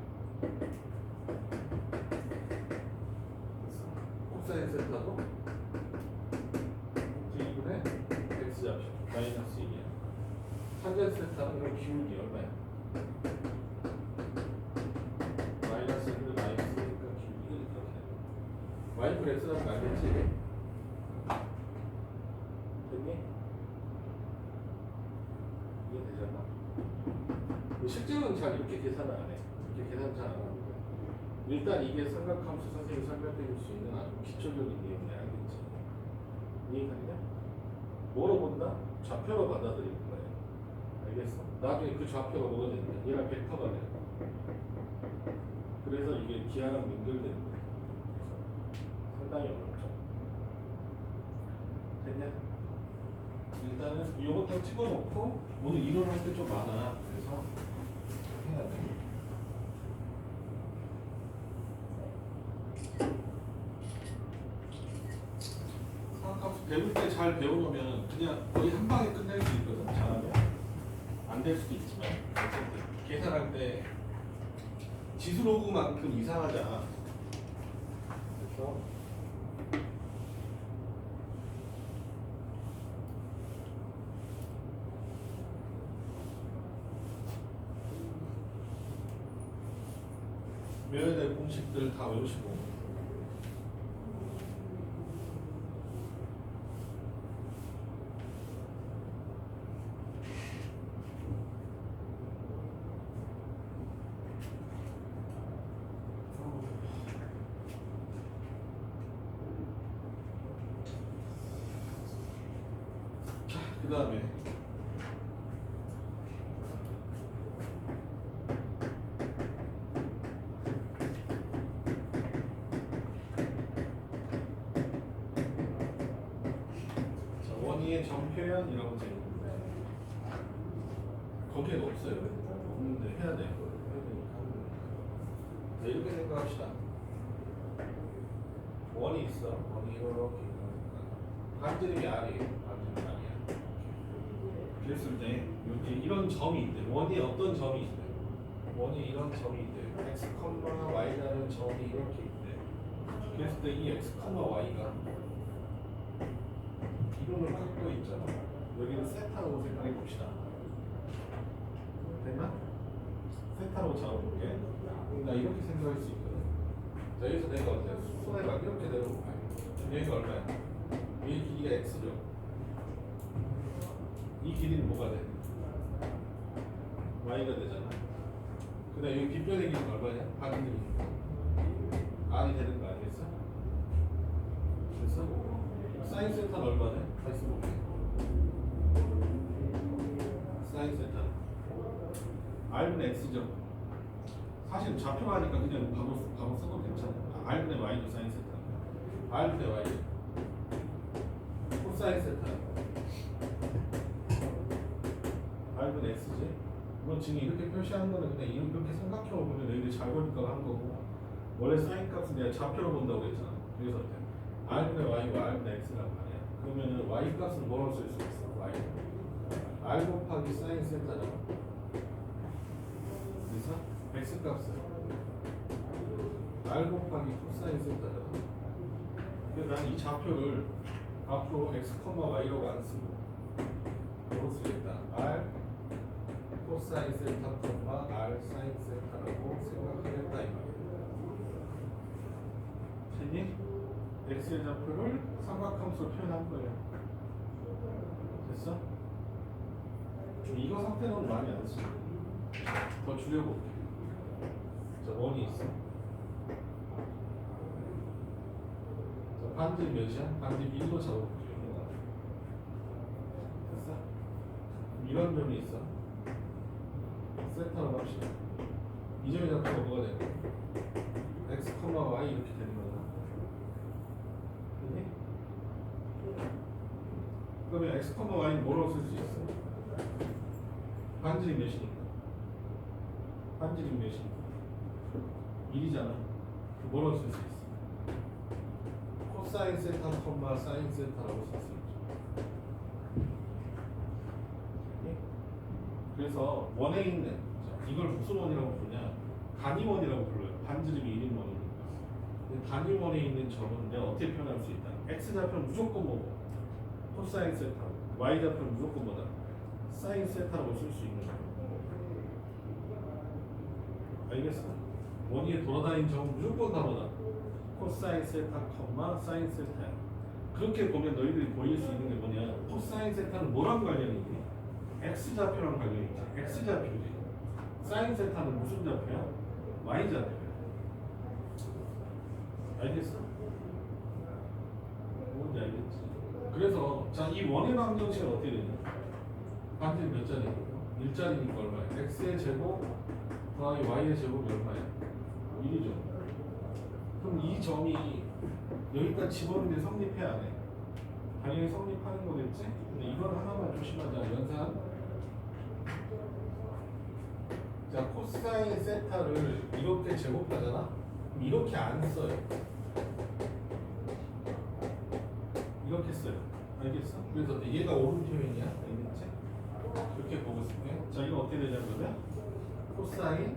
[SPEAKER 1] 됐어? 코사인 세타도 루트 2분의 x좌표. 마이너스 1이야. 탄젠트 세타는 이런 기울기 얼마야? 마이너스 1을 마이너스 1이니까 기울기는 이렇게 되는 거야. y 플 x라는 알겠지? 됐니? 이해 되잖아? 실제로는 잘 이렇게 계산을 안 해. 이렇게 계산 잘 안 하는데 일단 이게 삼각함수 선생님이 설명해 줄 수 있는 아주 기초적인 내용이 알겠지? 이해가냐? 뭐로 본다? 좌표로 받아들이는 거예요. 알겠어? 나중에 그 좌표가 뭐가 되냐? 얘가 벡터가 돼. 그래서 이게 기하랑 연결되는 거예요. 그래서 상당히 어렵죠. 됐냐? 일단은 이것도 찍어놓고 오늘 이론할 때 좀 많아. 그래서 해야 돼. 삼각함수 배울 때 잘 배워놓으면 그냥 거의 한 방에 끝낼 수 있거든. 잘하면 안 될 수도 있지만 어쨌든 계산할 때 지수로그만큼 이상하지 않아. 그래서 외워야 될 공식들 다 외우시고. 자, 그 다음에 원위의 정표현이라고 되어 있는데 거기에 없어요. 없는데 해야 돼. 해야 되니까. 자, 이렇게 생각합시다. 원이 있어. 원이 이렇게 있으니까 반지름이 R이에요. 반지름이 R이야. 그랬을 때 이렇게 이런 점이 있대. 원이 어떤 점이 있대. 원이 이런 점이 있대. x, y라는 점이 이렇게 있대. 그랬을 때 이 x, y가 이론을 갖고 있잖아. 여기는 세타라고 생각해 봅시다. 됐나? 세타라고 잡아볼게. 나 이렇게 생각할 수 있거든. 자, 여기서 내가 어때? 손해가 이렇게 내려볼게. 여기가 얼마야? 이 길이가 x죠. 이 길이는 뭐가 돼? y가 되잖아. 그 다음에 여기 빗변의 길이는 얼마냐? 반지름이니까 r이 되는 거 아니겠어? 됐어? 사인 세타는 얼마네? 다시 볼게. 사인 세타 R분의 X죠. 사실 좌표가 하니까 그냥 바로 써도 괜찮아. R분의 Y죠. 사인 세타 R분의 Y 코사인 세타 R분의 X지. 이건 지금 이렇게 표시하는 거는 그냥 이렇게 삼각형을 보면 너희들이 잘 보니까 한 거고, 원래 사인 값은 내가 좌표로 본다고 했잖아. 그래서 어때? R분의 Y와 R분의 X란 말이야. 그러면은 Y 값은 뭐라고 쓸 수 있어? Y R 곱하기 사인 세타잖아. 그래서 X 값은 R 곱하기 코사인 세타잖아. 그래서 나는 이 좌표를 앞으로 X, Y라고 안 쓰고 뭐로 쓰겠다? R 코사인 세타, R 사인 세타라고 생각하겠다 이 말이야. 됐니? X의 좌표를 삼각함수로 표현한 거예요. 됐어? 이거 상태로는 많이 안 쓰고 더 줄여볼게. 자, 원이 있어. 자, 반지름 몇이야? 반지름 1로 잡아볼게. 됐어? 이런 점이 있어. 세타로 합시다. 이 점의 좌표가 뭐가 되는 거야? X, Y 이렇게 되는 거야. 그러면 x, y는 뭐라고 쓸 수 있어? 반지름 몇이니까? 반지름 몇이니까? 1이잖아. 뭐라고 쓸 수 있어? 코사인 세타, 사인 세타라고 쓸 수 있죠. 그래서 원에 있는, 이걸 무슨 원이라고 부르냐? 단위원이라고 불러요. 반지름이 1인 원이니까. 단위원에 있는 점은 내가 어떻게 표현할 수 있다? x 좌표는 무조건 뭐고? 코사인 세타, y 좌표는 무조건 뭐다? 사인 세타라고 쓸 수 있는 거야. 알겠어? 원위에 돌아다니는 점은 무조건 다 뭐다? 코사인 세타, 사인 세타야. 그렇게 보면 너희들이 보일 수 있는 게 뭐냐? 코사인 세타는 뭐랑 관련이 있니? x 좌표랑 관련이 있지. x 좌표지. 사인 세타는 무슨 좌표야? y 좌표야. 알겠어? 뭔지 알겠지? 그래서 자, 이 원의 방정식은 어떻게 되냐? 반지름 몇 자리? 1자리니까 얼마야? x의 제곱 더하기 y의 제곱이 얼마야? 1이죠. 그럼 이 점이 여기까지 집어넣는 게 성립해 안 해? 당연히 성립하는 거겠지? 근데 이걸 하나만 조심하자. 연산. 자, 코사인 세타를 이렇게 제곱하잖아? 그럼 이렇게 안 써요. 이렇게 써요. 알겠어? 그래서 얘가 옳은 표현이야. 알겠지? 이렇게 보고 있을게. 자, 이거 어떻게 되냐 그러면? 코사인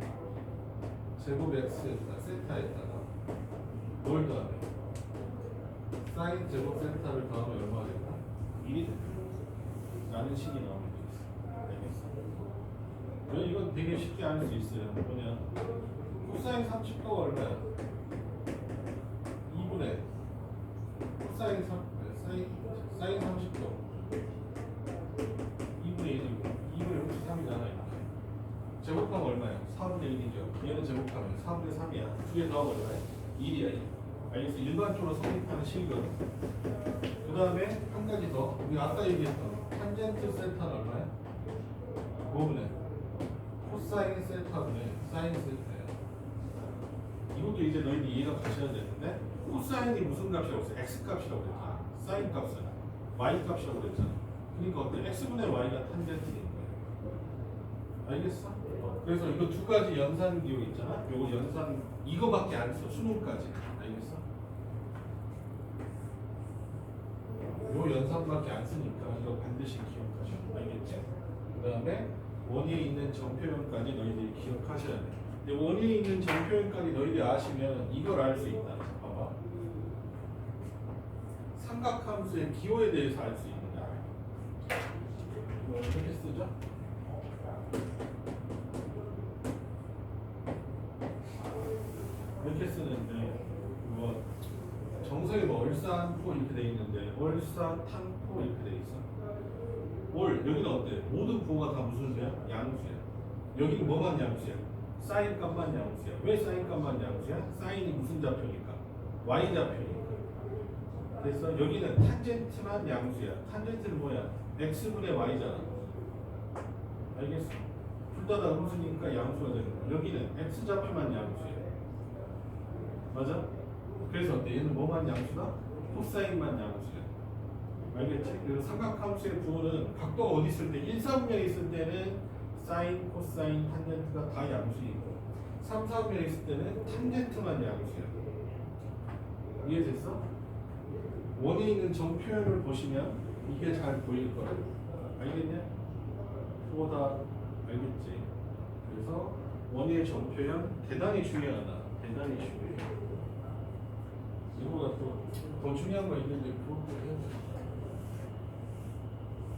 [SPEAKER 1] 제곱 x에다가 세타에다가 뭘 더하면? 사인 제곱 세타를 더하면 얼마가 될까? 1이 된다. 라는 식이 나오면 되겠어. 알겠어? 이건 되게 쉽게 알 수 있어요. 뭐냐? 코사인 코사인 30도가 얼마야? 2분의 코사인 사인 30도 2분의 1이고 2분의 루트 3이잖아. 이렇게 제곱하면 얼마야? 4분의 1이죠. 얘는 제곱하면 4분의 3이야. 두 개 더하면 얼마야? 1이야. 1. 알겠어? 일반적으로 성립하는 식이거든. 그 다음에 한 가지 더. 우리가 아까 얘기했던 탄젠트 세타는 얼마야? 5분의 코사인 세타분의 사인 세타야. 이것도 이제 너희들이 이해가 가셔야 되는데, 코사인이 무슨 값이라고 했어? x 값이라고 그랬잖아. 사인 값은 y 값이라고 그랬잖아. 그러니까 어때? x분의 y가 탄젠트인 거야. 알겠어? 그래서 이거 두 가지 연산 기호 있잖아. 요거 연산 이거밖에 안 써. 수능까지. 알겠어? 요 연산밖에 안 쓰니까 이거 반드시 기억하셔. 알겠지? 그 다음에 원위에 있는 정표현까지 너희들이 기억하셔야 돼. 근데 원위에 있는 정표현까지 너희들이 아시면 이걸 알 수 있다. 봐봐. 삼각함수의 기호에 대해서 알 수 있는다. 이거 어떻게 쓰죠? 이렇게 쓰는데 뭐 정석에 뭐 얼산포 이렇게 돼 있는데 얼사탄포 이렇게 돼 있어. 여기는 어때? 모든 부호가 다 무슨 수야? 양수야. 여기는 뭐만 양수야? 사인 값만 양수야. 왜 사인 값만 양수야? 사인이 무슨 좌표니까? y 좌표니까. 그래서 여기는 탄젠트만 양수야. 탄젠트는 뭐야? x분의 y잖아. 알겠어? 둘 다 음수니까 양수가 되는 거야. 여기는 x 좌표만 양수야. 맞아? 그래서 어때? 얘는 뭐만 양수다? 코사인만 양수야. 알겠지? 그래서 삼각함수의 부호는 각도가 어디 있을 때 1, 3면에 있을 때는 사인, 코사인, 탄젠트가 다 양수이고 3, 4면에 있을 때는 탄젠트만 양수야. 이해됐어? 원에 있는 정표현을 보시면 이게 잘 보일 거야. 알겠냐? 그거 다 알겠지? 그래서 원의 정표현 대단히 중요하다. 대단히 중요해. 이거보다 또 더 중요한 거 있는데 그것도 해야 돼.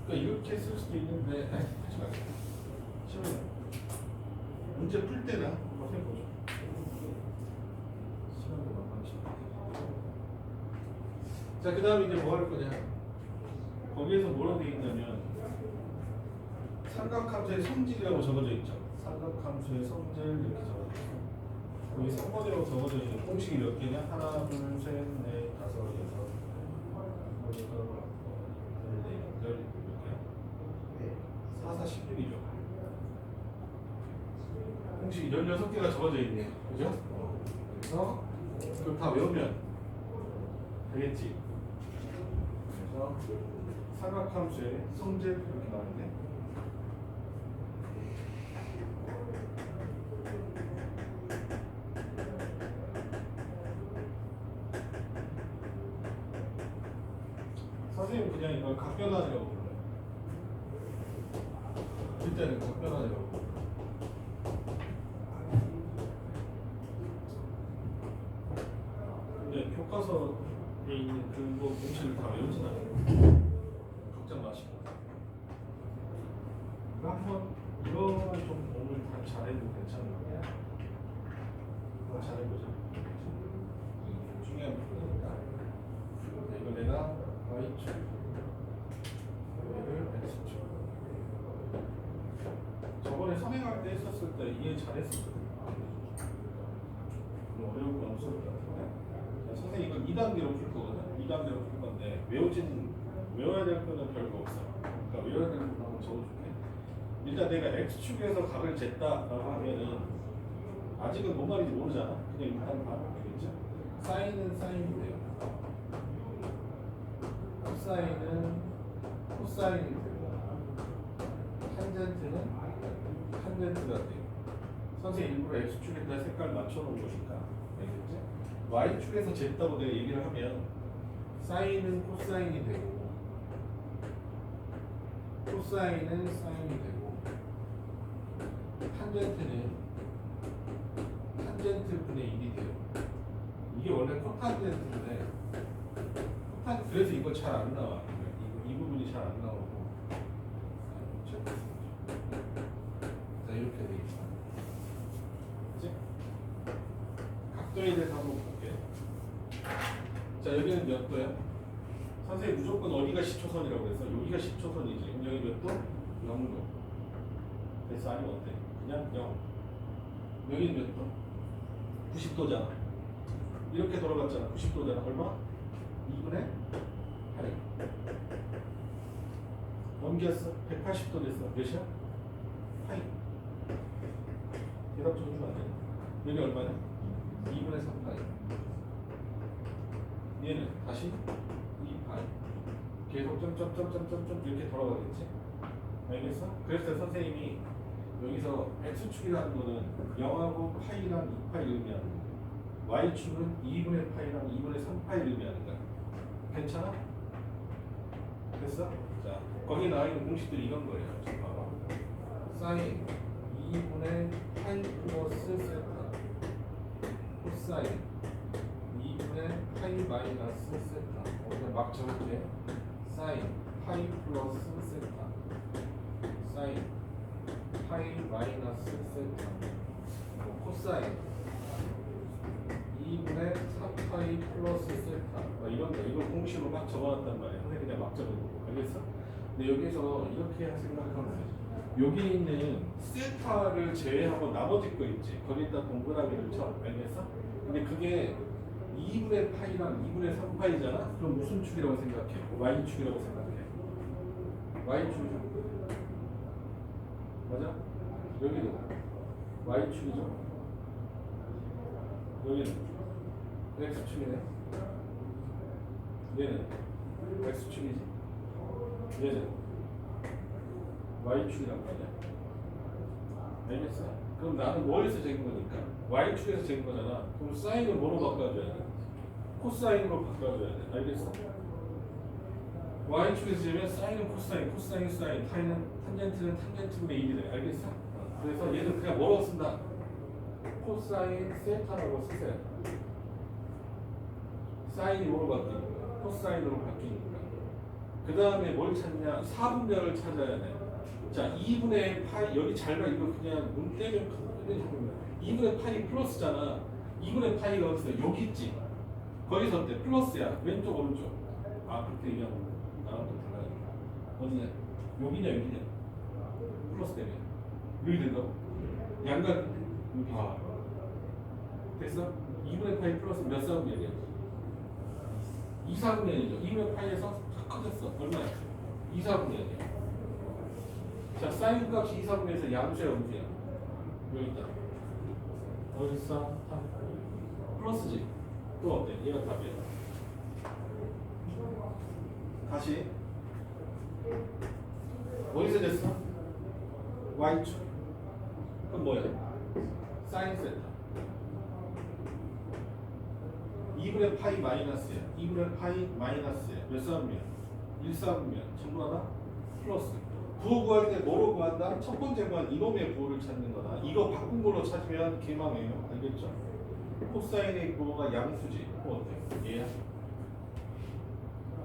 [SPEAKER 1] 그러니까 이렇게 쓸 수도 있는데 하지 마세요. 시험에 문제 풀 때나 한번 해보죠. 시간도 만만치 않게. 자, 그 다음에 이제 뭐 할 거냐? 거기에서 뭐라고 되어 있냐면 삼각함수의 성질이라고 적어져 있죠. 삼각함수의 성질 이렇게 적어져 있어. 여기 3번이라고 적어져 있는 공식이 몇 개냐? 하나, 둘, 셋, 넷, 다섯, 여섯, 일곱, 여덟, 몇 개야? 4, 4, 16이죠. 공식이 16개가 적어져 있네요. 그죠? 그래서 그걸 다 외우면 되겠지. 그래서 삼각함수의 성질 이렇게 나오는데 선생님 그냥 이걸 각변환이라고 불러요. 그때는 각변환이라고 불러요. 근데 교과서에 있는 그거 공식을 다 외우진 않아요. 걱정 마시고. 이거 한번 이거는 좀 오늘 다 잘해도 괜찮은 거야. 이거 잘해보자. 중요한 부분이니까. 이거 내가 Y축, 얘를 X축. 저번에 선행할 때 했었을 때 이해 잘했었거든. 어려울 건 없을 것 같은데. 선생님 이걸 2단계로 풀 거거든. 2단계로 풀 건데 외워야 될 거는 별거 없어. 그러니까 외워야 될 거는 한번 적어줄게. 일단 내가 X축에서 각을 쟀다라고 하면은 아직은 뭔 말인지 모르잖아. 그냥 일단 봐. 알겠죠? 사인은 사인이 돼요. 코사인은 코사인이 되고 탄젠트는 탄젠트가 돼요. 선생님 일부러 X축에다 색깔 맞춰놓은 거니까 알겠지? Y축에서 쟀다고 내가 얘기를 하면 사인은 코사인이 되고 코사인은 사인이 되고 탄젠트는 탄젠트분의 1이 돼요. 이게 원래 코탄젠트인데 그래서 이거 잘 안 나와. 이 부분이 잘 안 나오고. 자, 이렇게 돼 있어. 그치? 각도에 대해서 한번 볼게요. 자, 여기는 몇 도야? 선생님 무조건 어디가 10초선이라고 해서 여기가 10초선이지. 여기 몇 도? 0도. 그래서 아니면 어때? 그냥 0. 여기는 몇 도? 90도잖아. 이렇게 돌아갔잖아. 90도잖아. 얼마? 2분의 8. 넘겼어. 180도 됐어. 몇이야? 8. 대답 좀 해주면 안 돼? 여기 얼마냐? 2분의 3파이. 얘는 다시 2파이. 계속 점점점점점점 이렇게 돌아가겠지? 알겠어? 그래서 선생님이 여기서 x축이라는 거는 0하고 파이랑 2파이 의미하는 거야. y축은 2분의 파이랑 2분의 3파이 의미하는 거야. 괜찮아? 됐어? 자, 거기 나와 있는 공식들이 이런 거예요. 자, 봐봐. 사인 2분의 파이 플러스 세타 코사인 2분의 파이 마이너스 세타. 그냥 막 적을게. 사인 파이 플러스 세타 사인 파이 마이너스 세타 코사인 2분의 3파이 플러스 세타 이런 거 이걸 공식으로 막 적어놨단 말이야. 선생님이 그냥 막 적어놓고 알겠어? 근데 여기서 이렇게 생각하면 돼. 여기 있는 세타를 제외하고 나머지 거 있지. 거기다 동그라미를 쳐. 알겠어? 근데 그게 2분의 파이랑 2분의 3파이잖아? 그럼 무슨 축이라고 생각해? y축이라고 생각해. y축이죠. 맞아? 여기는 y축이죠. 여기는 x축이네. 얘는 x축이지. 얘는 y축이란 말이야. 알겠어? 그럼 나는 뭐에서 재긴 거니까? y축에서 재긴 거잖아. 그럼 사인을 뭐로 바꿔줘야 돼? 코사인으로 바꿔줘야 돼. 알겠어? y축에서 재면 사인은 코사인, 코사인 사인, 타인은 탄젠트는 탄젠트분의 1이래. 알겠어? 그래서 얘는 그냥 뭐로 쓴다? 코사인 세타라고 쓰세요. 사인이 뭐로 바뀌는 거야? 코사인으로 바뀌니까. 그 다음에 뭘 찾냐? 4분면을 찾아야 돼. 자, 2분의 파이, 여기 잘 봐. 이거 그냥 눈 떼면 큰데 2분의 파이 플러스잖아. 2분의 파이가 어디서? 여기 있지. 거기서 어때? 플러스야. 왼쪽, 오른쪽. 아, 그렇게 얘기하면 나랑 또 달라요. 어디냐? 여기냐, 여기냐? 플러스 되면. 여기 된다고? 양각, 여기 봐. 됐어? 2분의 파이 플러스 몇 사분면이야? 2사분면이죠. 2분의 파이에서 탁 커졌어. 얼마야? 2사분면이야. 자, 사인 값이 2사분면에서 양수야, 음수야? 여기 있다. 어디 있어? 플러스지. 또 어때? 얘가 답이야. 다시. 어디서 됐어? y축. 그럼 뭐야? 사인 세타. 2분의 파이 마이너스야. 2분의 파이 마이너스야. 몇 사분면? 1사분면. 전부 다 플러스. 부호 구할 때 뭐로 구한다? 첫 번째 건 이놈의 부호를 찾는 거다. 이거 바꾼 걸로 찾으면 개망해요. 알겠죠? 코사인의 부호가 양수지. 그거 어때? 얘야?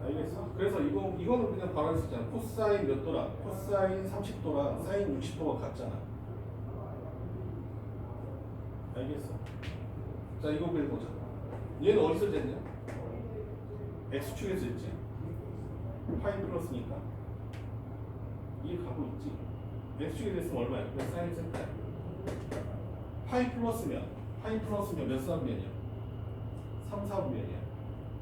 [SPEAKER 1] 알겠어? 그래서 이거는 그냥 바로 쓰잖아. 코사인 몇 도라? 코사인 30도랑 사인 60도가 같잖아. 알겠어? 자, 이거 그려보자. 얘는 어디서 쟀냐? x축에서 쟀지. 파이 플러스니까 이게 가고 있지. x축이 됐으면 얼마야? 사인 세타. 파이 플러스면 몇 사분면이야? 3, 4분면이야.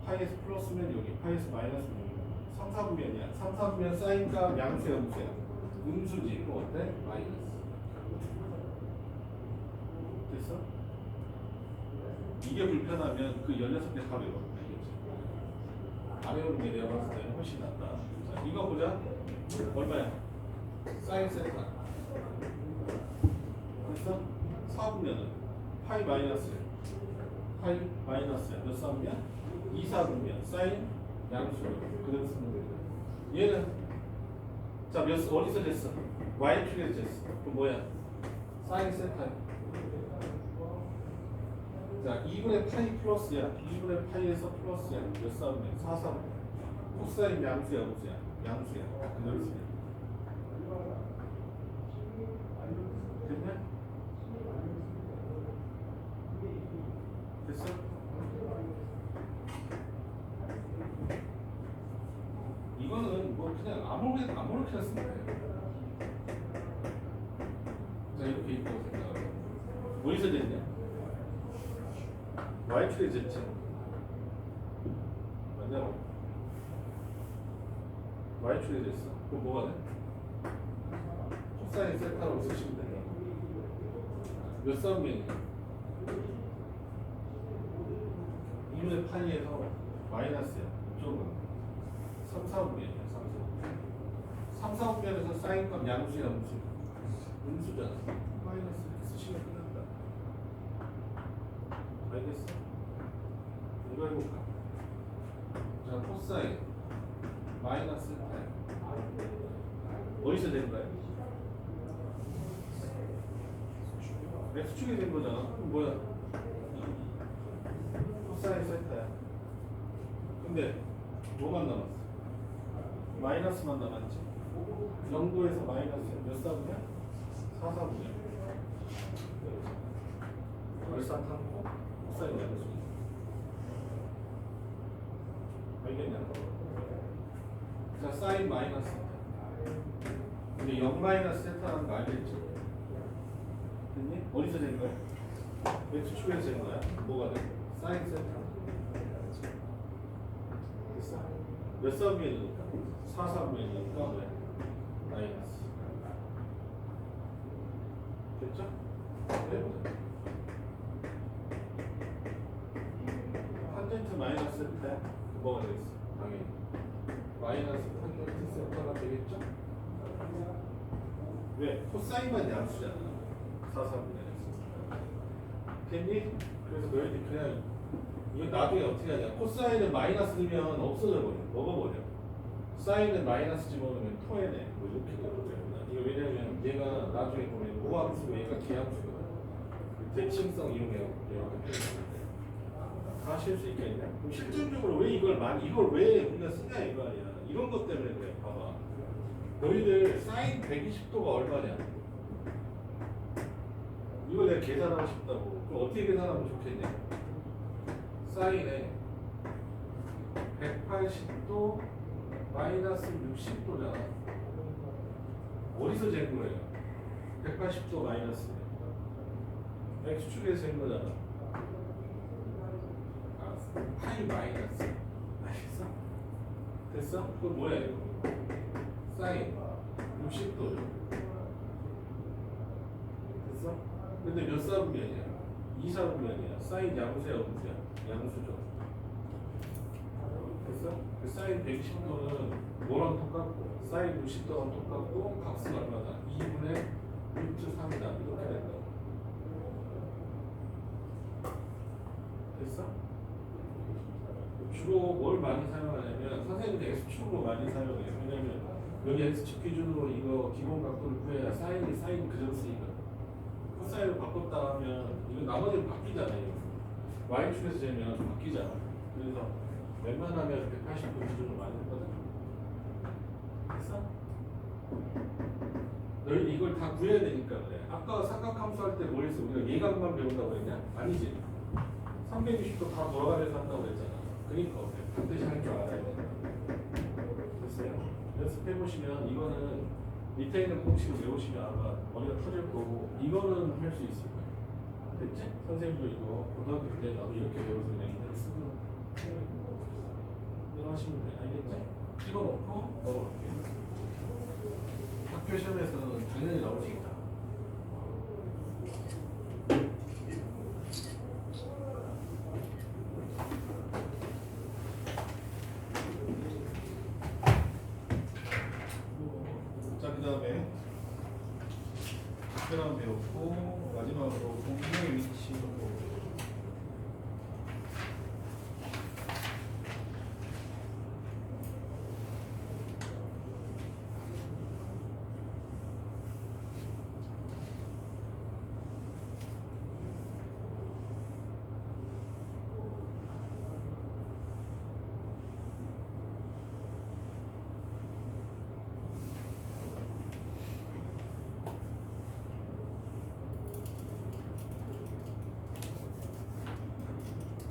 [SPEAKER 1] 파이에서 플러스면 여기, 파이에서 마이너스면 여기. 3, 4분면이야. 3, 4분면 사인값 양수야, 음수야? 음수지. 그거 어때? 마이너스. 됐어? 이게 불편하면 그 16개 다 외워. 알겠지? 안 외우는 게 내가 봤을 때는 훨씬 낫다. 자, 이거 보자. 얼마야? 사인 세타. 됐어? 4분면은 파이 마이너스. 파이 마이너스야. 몇 사분면? 2사분면. 사인 양수로. 그대로 쓰는 거야. 얘는 자, 어디서 됐어? y축에서 됐어. 그럼 뭐야? 사인 세타. 자, 2분의 파이 플러스야. 2분의 파이에서 플러스야. 몇 사분면? 4사분면. 코사인 양수야, 음수야? 양수야. 그대로 쓰면. 됐냐? 됐어? 됐어? 이거는 뭐 그냥 아무렇게나 쓰면 돼. 자, 이렇게 있다고 생각하고 어디서 됐냐? y축에 됐지? 맞냐고? y축에 됐어. 그럼 뭐가 돼? 코사인 세타로 쓰시면 돼요. 몇 사분면이냐? 2분의 파이에서 마이너스야. 이쪽은 3, 4분면이야. 3, 4분면에서 사인값 양수야, 음수잖아. 마이너스 이렇게 쓰시면 끝난다. 알겠어? 이거 해볼까? 자, 코사인 마이너스 파이 어디서 된 거야? x축이 된 거잖아. 그럼 뭐야? 코사인 세타야. 근데 뭐만 남았어? 마이너스만 남았지. 0도에서 마이너스 몇 사분이야? 4, 4분이야. 얼싸탕고 코사인 마이너스. 알겠냐? 자, 사인 마이너스. 근데 0 마이너스 세타라는 거 알겠지? 됐니? 어디서 된 거야? x축에서 된 거야? 뭐가 돼? 사인 세타. 됐어? 몇 사분면이니까? 4, 4분면이니까 왜? 마이너스. 됐죠? 해보자. 탄젠트 마이너스 세타야? 뭐가 되겠어? 당연히 마이너스 탄젠트 세타가 되겠죠? 왜? 코사인만 양수잖아. 4, 4분면에서. 됐니? 그래서 너희들 그냥 이거 나중에 어떻게 하냐? 코사인은 마이너스 넣으면 없어져 버려. 먹어버려. 사인은 마이너스 집어넣으면 토해내. 뭐 이렇게 되거든. 이거 왜냐면 얘가 나중에 보면 무함수고 얘가 기함수거든. 대칭성 이용해갖고 다 실 수 있겠냐? 그럼 실질적으로 왜 이걸 왜 우리가 쓰냐 이거 아니야. 이런 것 때문에 그래. 봐봐. 너희들 사인 120도가 얼마냐? 이걸 내가 계산하고 싶다고. 그럼 어떻게 계산하면 좋겠냐? 사인에 180도 마이너스 60도잖아. 어디서 잰 거예요? 180도 마이너스 x축에서 잰 거잖아. 파이 마이너스. 알겠어? 됐어? 그건 뭐야 이거? 사인 60도죠. 됐어? 근데 몇 사분면이야? 2 사분면이야. 사인 양수야, 음수야? 양수죠. 됐어? 그 사인 120도는 뭐랑 똑같고 사인 60도랑 똑같고 값은 얼마다? 2분의 루트 3이다. 이렇게 된다고. 됐어? 주로 뭘 많이 사용하냐면 선생님들 x축으로 많이 사용해요. 왜냐면 여기 x축 기준으로 이거 기본 각도를 구해야 사인이 그대로 쓰니까. 코사인을 바꿨다 하면 이거 나머지는 바뀌잖아요. y축에서 재면 바뀌잖아. 그래서 웬만하면 180도 기준으로 많이 했거든. 됐어? 너희 이걸 다 구해야 되니까 그래. 아까 삼각함수 할 때 뭐 했어? 우리가 예각만 배운다고 했냐? 아니지. 360도 다 돌아가면서 한다고 했잖아. 그러니까 반드시 할 줄 알아야 돼. 됐어요? 연습해보시면 이거는 밑에 있는 공식을 외우시면 아마 머리가 터질 거고 이거는 할 수 있을 거예요. 됐지? 선생님도 이거 고등학교 때 나도 이렇게 배워서 그냥 이대로 쓰고 이거 하시면 돼. 알겠지? 찍어놓고 넣어볼게요. 학교 시험에서는 당연히 나올 수 있다. 특별한 배웠고 마지막으로 공중의 위치로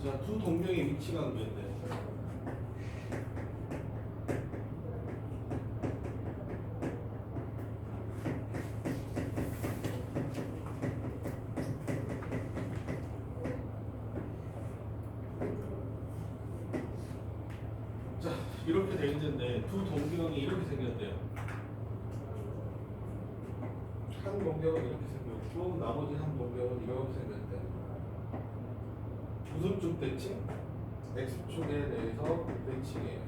[SPEAKER 1] 자, 두 동경의 위치가 관계인데. 자, 이렇게 돼 있는데 두 동경이 이렇게 생겼대요. 한 동경은 이렇게 생겼고 나머지 한 동경은 이렇게 생겼대. 무슨 쪽 대칭? X축에 대해서 대칭이에요.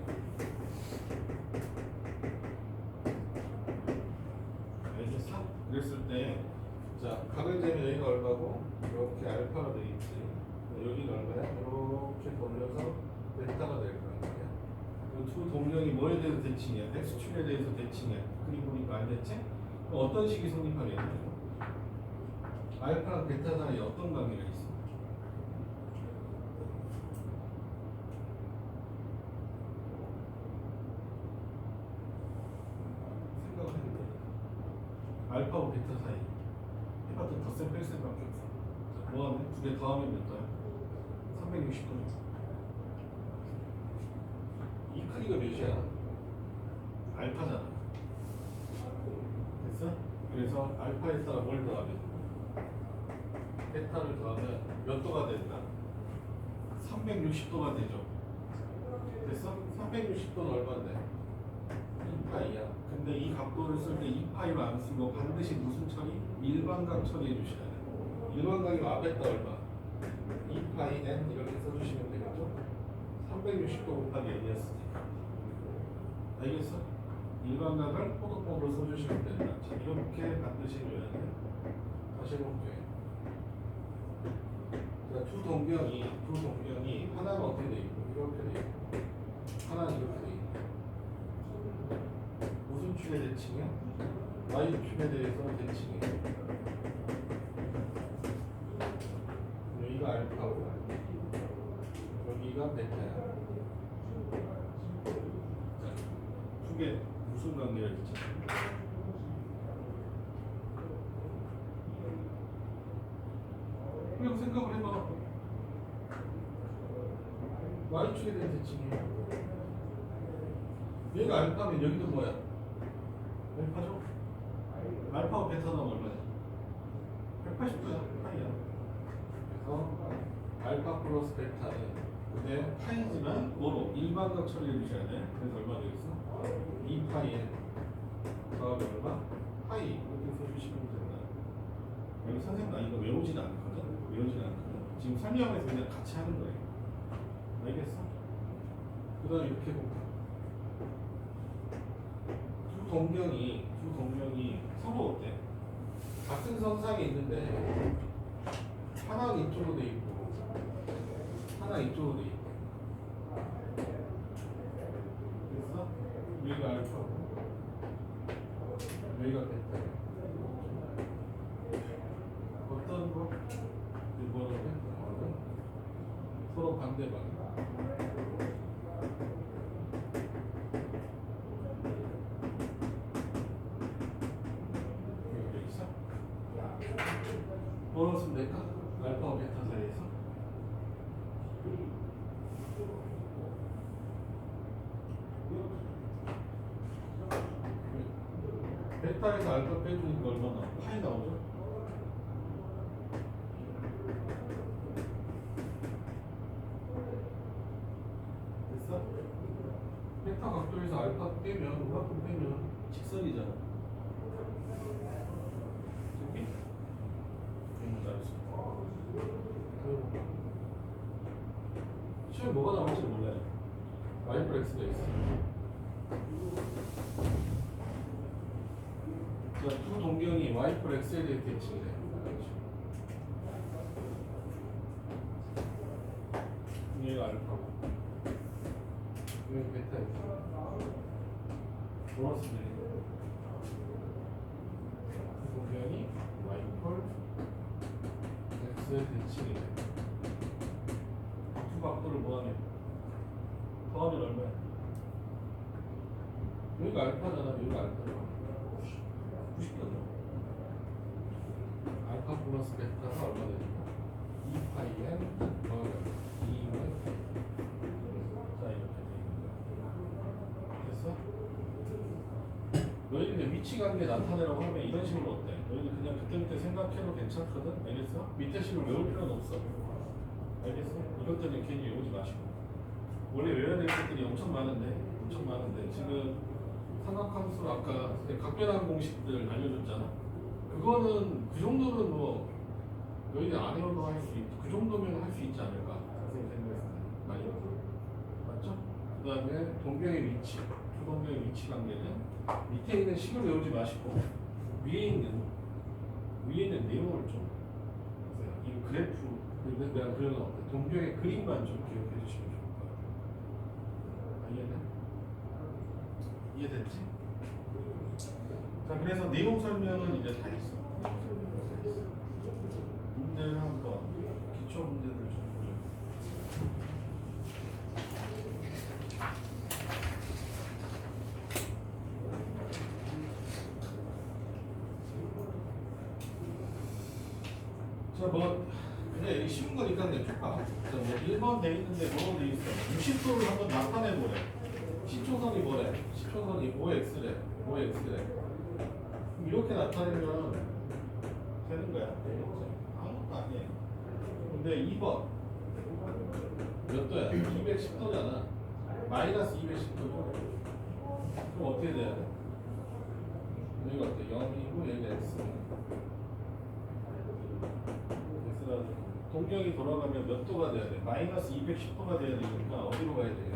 [SPEAKER 1] 알겠어? 그랬을 때, 자, 각을 재면 여기가 얼마고, 이렇게 알파가 되겠지. 여기가 얼마야? 이렇게 돌려서 베타가 될 거란 말이야. 이 두 동경이 뭐에 대해서 대칭이야? X축에 대해서 대칭이야. 그림 보니까 알겠지? 그럼 어떤 식이 성립하겠냐고? 알파랑 베타 사이에 어떤 관계가 있어? 생각해보세요. 알파와 베타 사이. 해봤자 덧셈 뺄셈밖에 없어. 자, 뭐하면? 두 개 더하면 몇 도야? 360도. 이 크기가 몇이야? 알파잖아. 됐어? 그래서 알파에 따라 뭘 더하면? 베타를 더하면 몇 도가 된다? 360도가 되죠. 됐어? 360도는 얼마인데? 2파이야. 근데 이 각도를 쓸 때 2파이로 안 쓰고 반드시 무슨 처리? 일반각 처리해 주셔야 돼. 일반각이면 아베타 얼마? 2파이 n 이렇게 써주시면 되겠죠? 360도 곱하기 n이었으니까. 알겠어? 일반각을 포도법으로 써주시면 된다. 자, 이렇게 반드시 해줘야 돼. 다시 해볼게. 자, 두 동경이 하나는 어떻게 돼 있고 이렇게 돼 있고 하나는 이렇게 돼 있고 무슨 축에 대칭이야? Y축에 대해서 대칭이야. 여기가 알파고 여기가 베타야. 자, 두 개 무슨 관계가 있지? 그냥 생각을 해봐. Y축에 대한 대칭이야. 얘가 알파면 여기도 뭐야? 알파죠? 알파와 베타는 얼마야? 180도야. 파이야. 그래서 알파 플러스 베타는 근데 파이지만 뭐로? 일반각 처리해 주셔야 돼. 그래서 얼마 되겠어? 2파이에 더하기 얼마? 파이 이렇게 써주시면 된다. 여기 선생님 나 이거 외우지는 않거든? 외우지는 않거든? 지금 설명해서 그냥 같이 하는 거예요. 알겠어? 그 다음에 이렇게 볼까? 두 동경이 서로 어때? 같은 선상에 있는데 하나는 이쪽으로 돼 있고 하나는 이쪽으로 돼 있고 됐어? 여기가 알파고 여기가 베타. 어떤 거? 이거 뭐라고 해? 서로 반대방. 뭐라고 쓰면 될까? 알파와 베타 사이에서 베타에서 알파 빼주니까 얼마나? 파이 나오죠? 됐어? 베타 각도에서 알파 빼면 그만큼 빼면 직선이잖아. 저기? 잘했어. 시험에 뭐가 나올지 몰라요. Y X가 있어. 자, 두 동경이 Y X에 대해 대칭이래. 얘가 알파고 여기 베타 있어. 좋았으면 두 동경이 Y X에 대칭이래. 두 각도를 뭐하냐? 더하면 얼마야? 여기가 알파잖아. 여기가 알파잖아. 90도죠. 알파 플러스 베타가 얼마 되죠? 2파이 n 더하기 2 위치 관계 나타내라고 하면 이런 식으로 어때? 너희들 그냥 그때그때 생각해도 괜찮거든? 알겠어? 밑에 식을 외울 필요는 없어. 알겠어? 이것 때문에 괜히 외우지 마시고. 원래 외워야 될 것들이 엄청 많은데 지금 삼각함수 아까 각변환 공식들 알려줬잖아. 그거는 그 정도는 뭐 너희들 안 외워도 할 수 있고 그 정도면 할 수 있지 않을까? 선생님 생각했을 때 많이 맞죠? 그 다음에 동경의 위치, 초동경의 위치 관계는 밑에 있는 식을 외우지 마시고 위에 있는 내용을 좀 보세요. 이 그래프 내가 그려놓은 동경의 그림만 좀 기억해 주시면 좋을 것 같아요. 이해됐지? 자, 그래서 내용 설명은 이제 다 있어. 문제를 한번 기초 문제들 좀 보죠. 자, 뭐 그냥 이 쉬운 거니까 내줄까? 자, 뭐 1번 돼 있는데 뭐로 돼 있어? 60도를 한번 나타내 보래. 시초선이 뭐래? 시초선이 5x래. 5x래. 이렇게 나타내면 되는 거야. 아무것도 아니에요. 근데 2번 몇 도야? 210도잖아. 마이너스 210도죠. 그럼 어떻게 돼야 돼? 여기가 어때? 0이고 여기가 x. x라는 동경이 돌아가면 몇 도가 돼야 돼? 마이너스 210도가 돼야 되니까 어디로 가야 돼?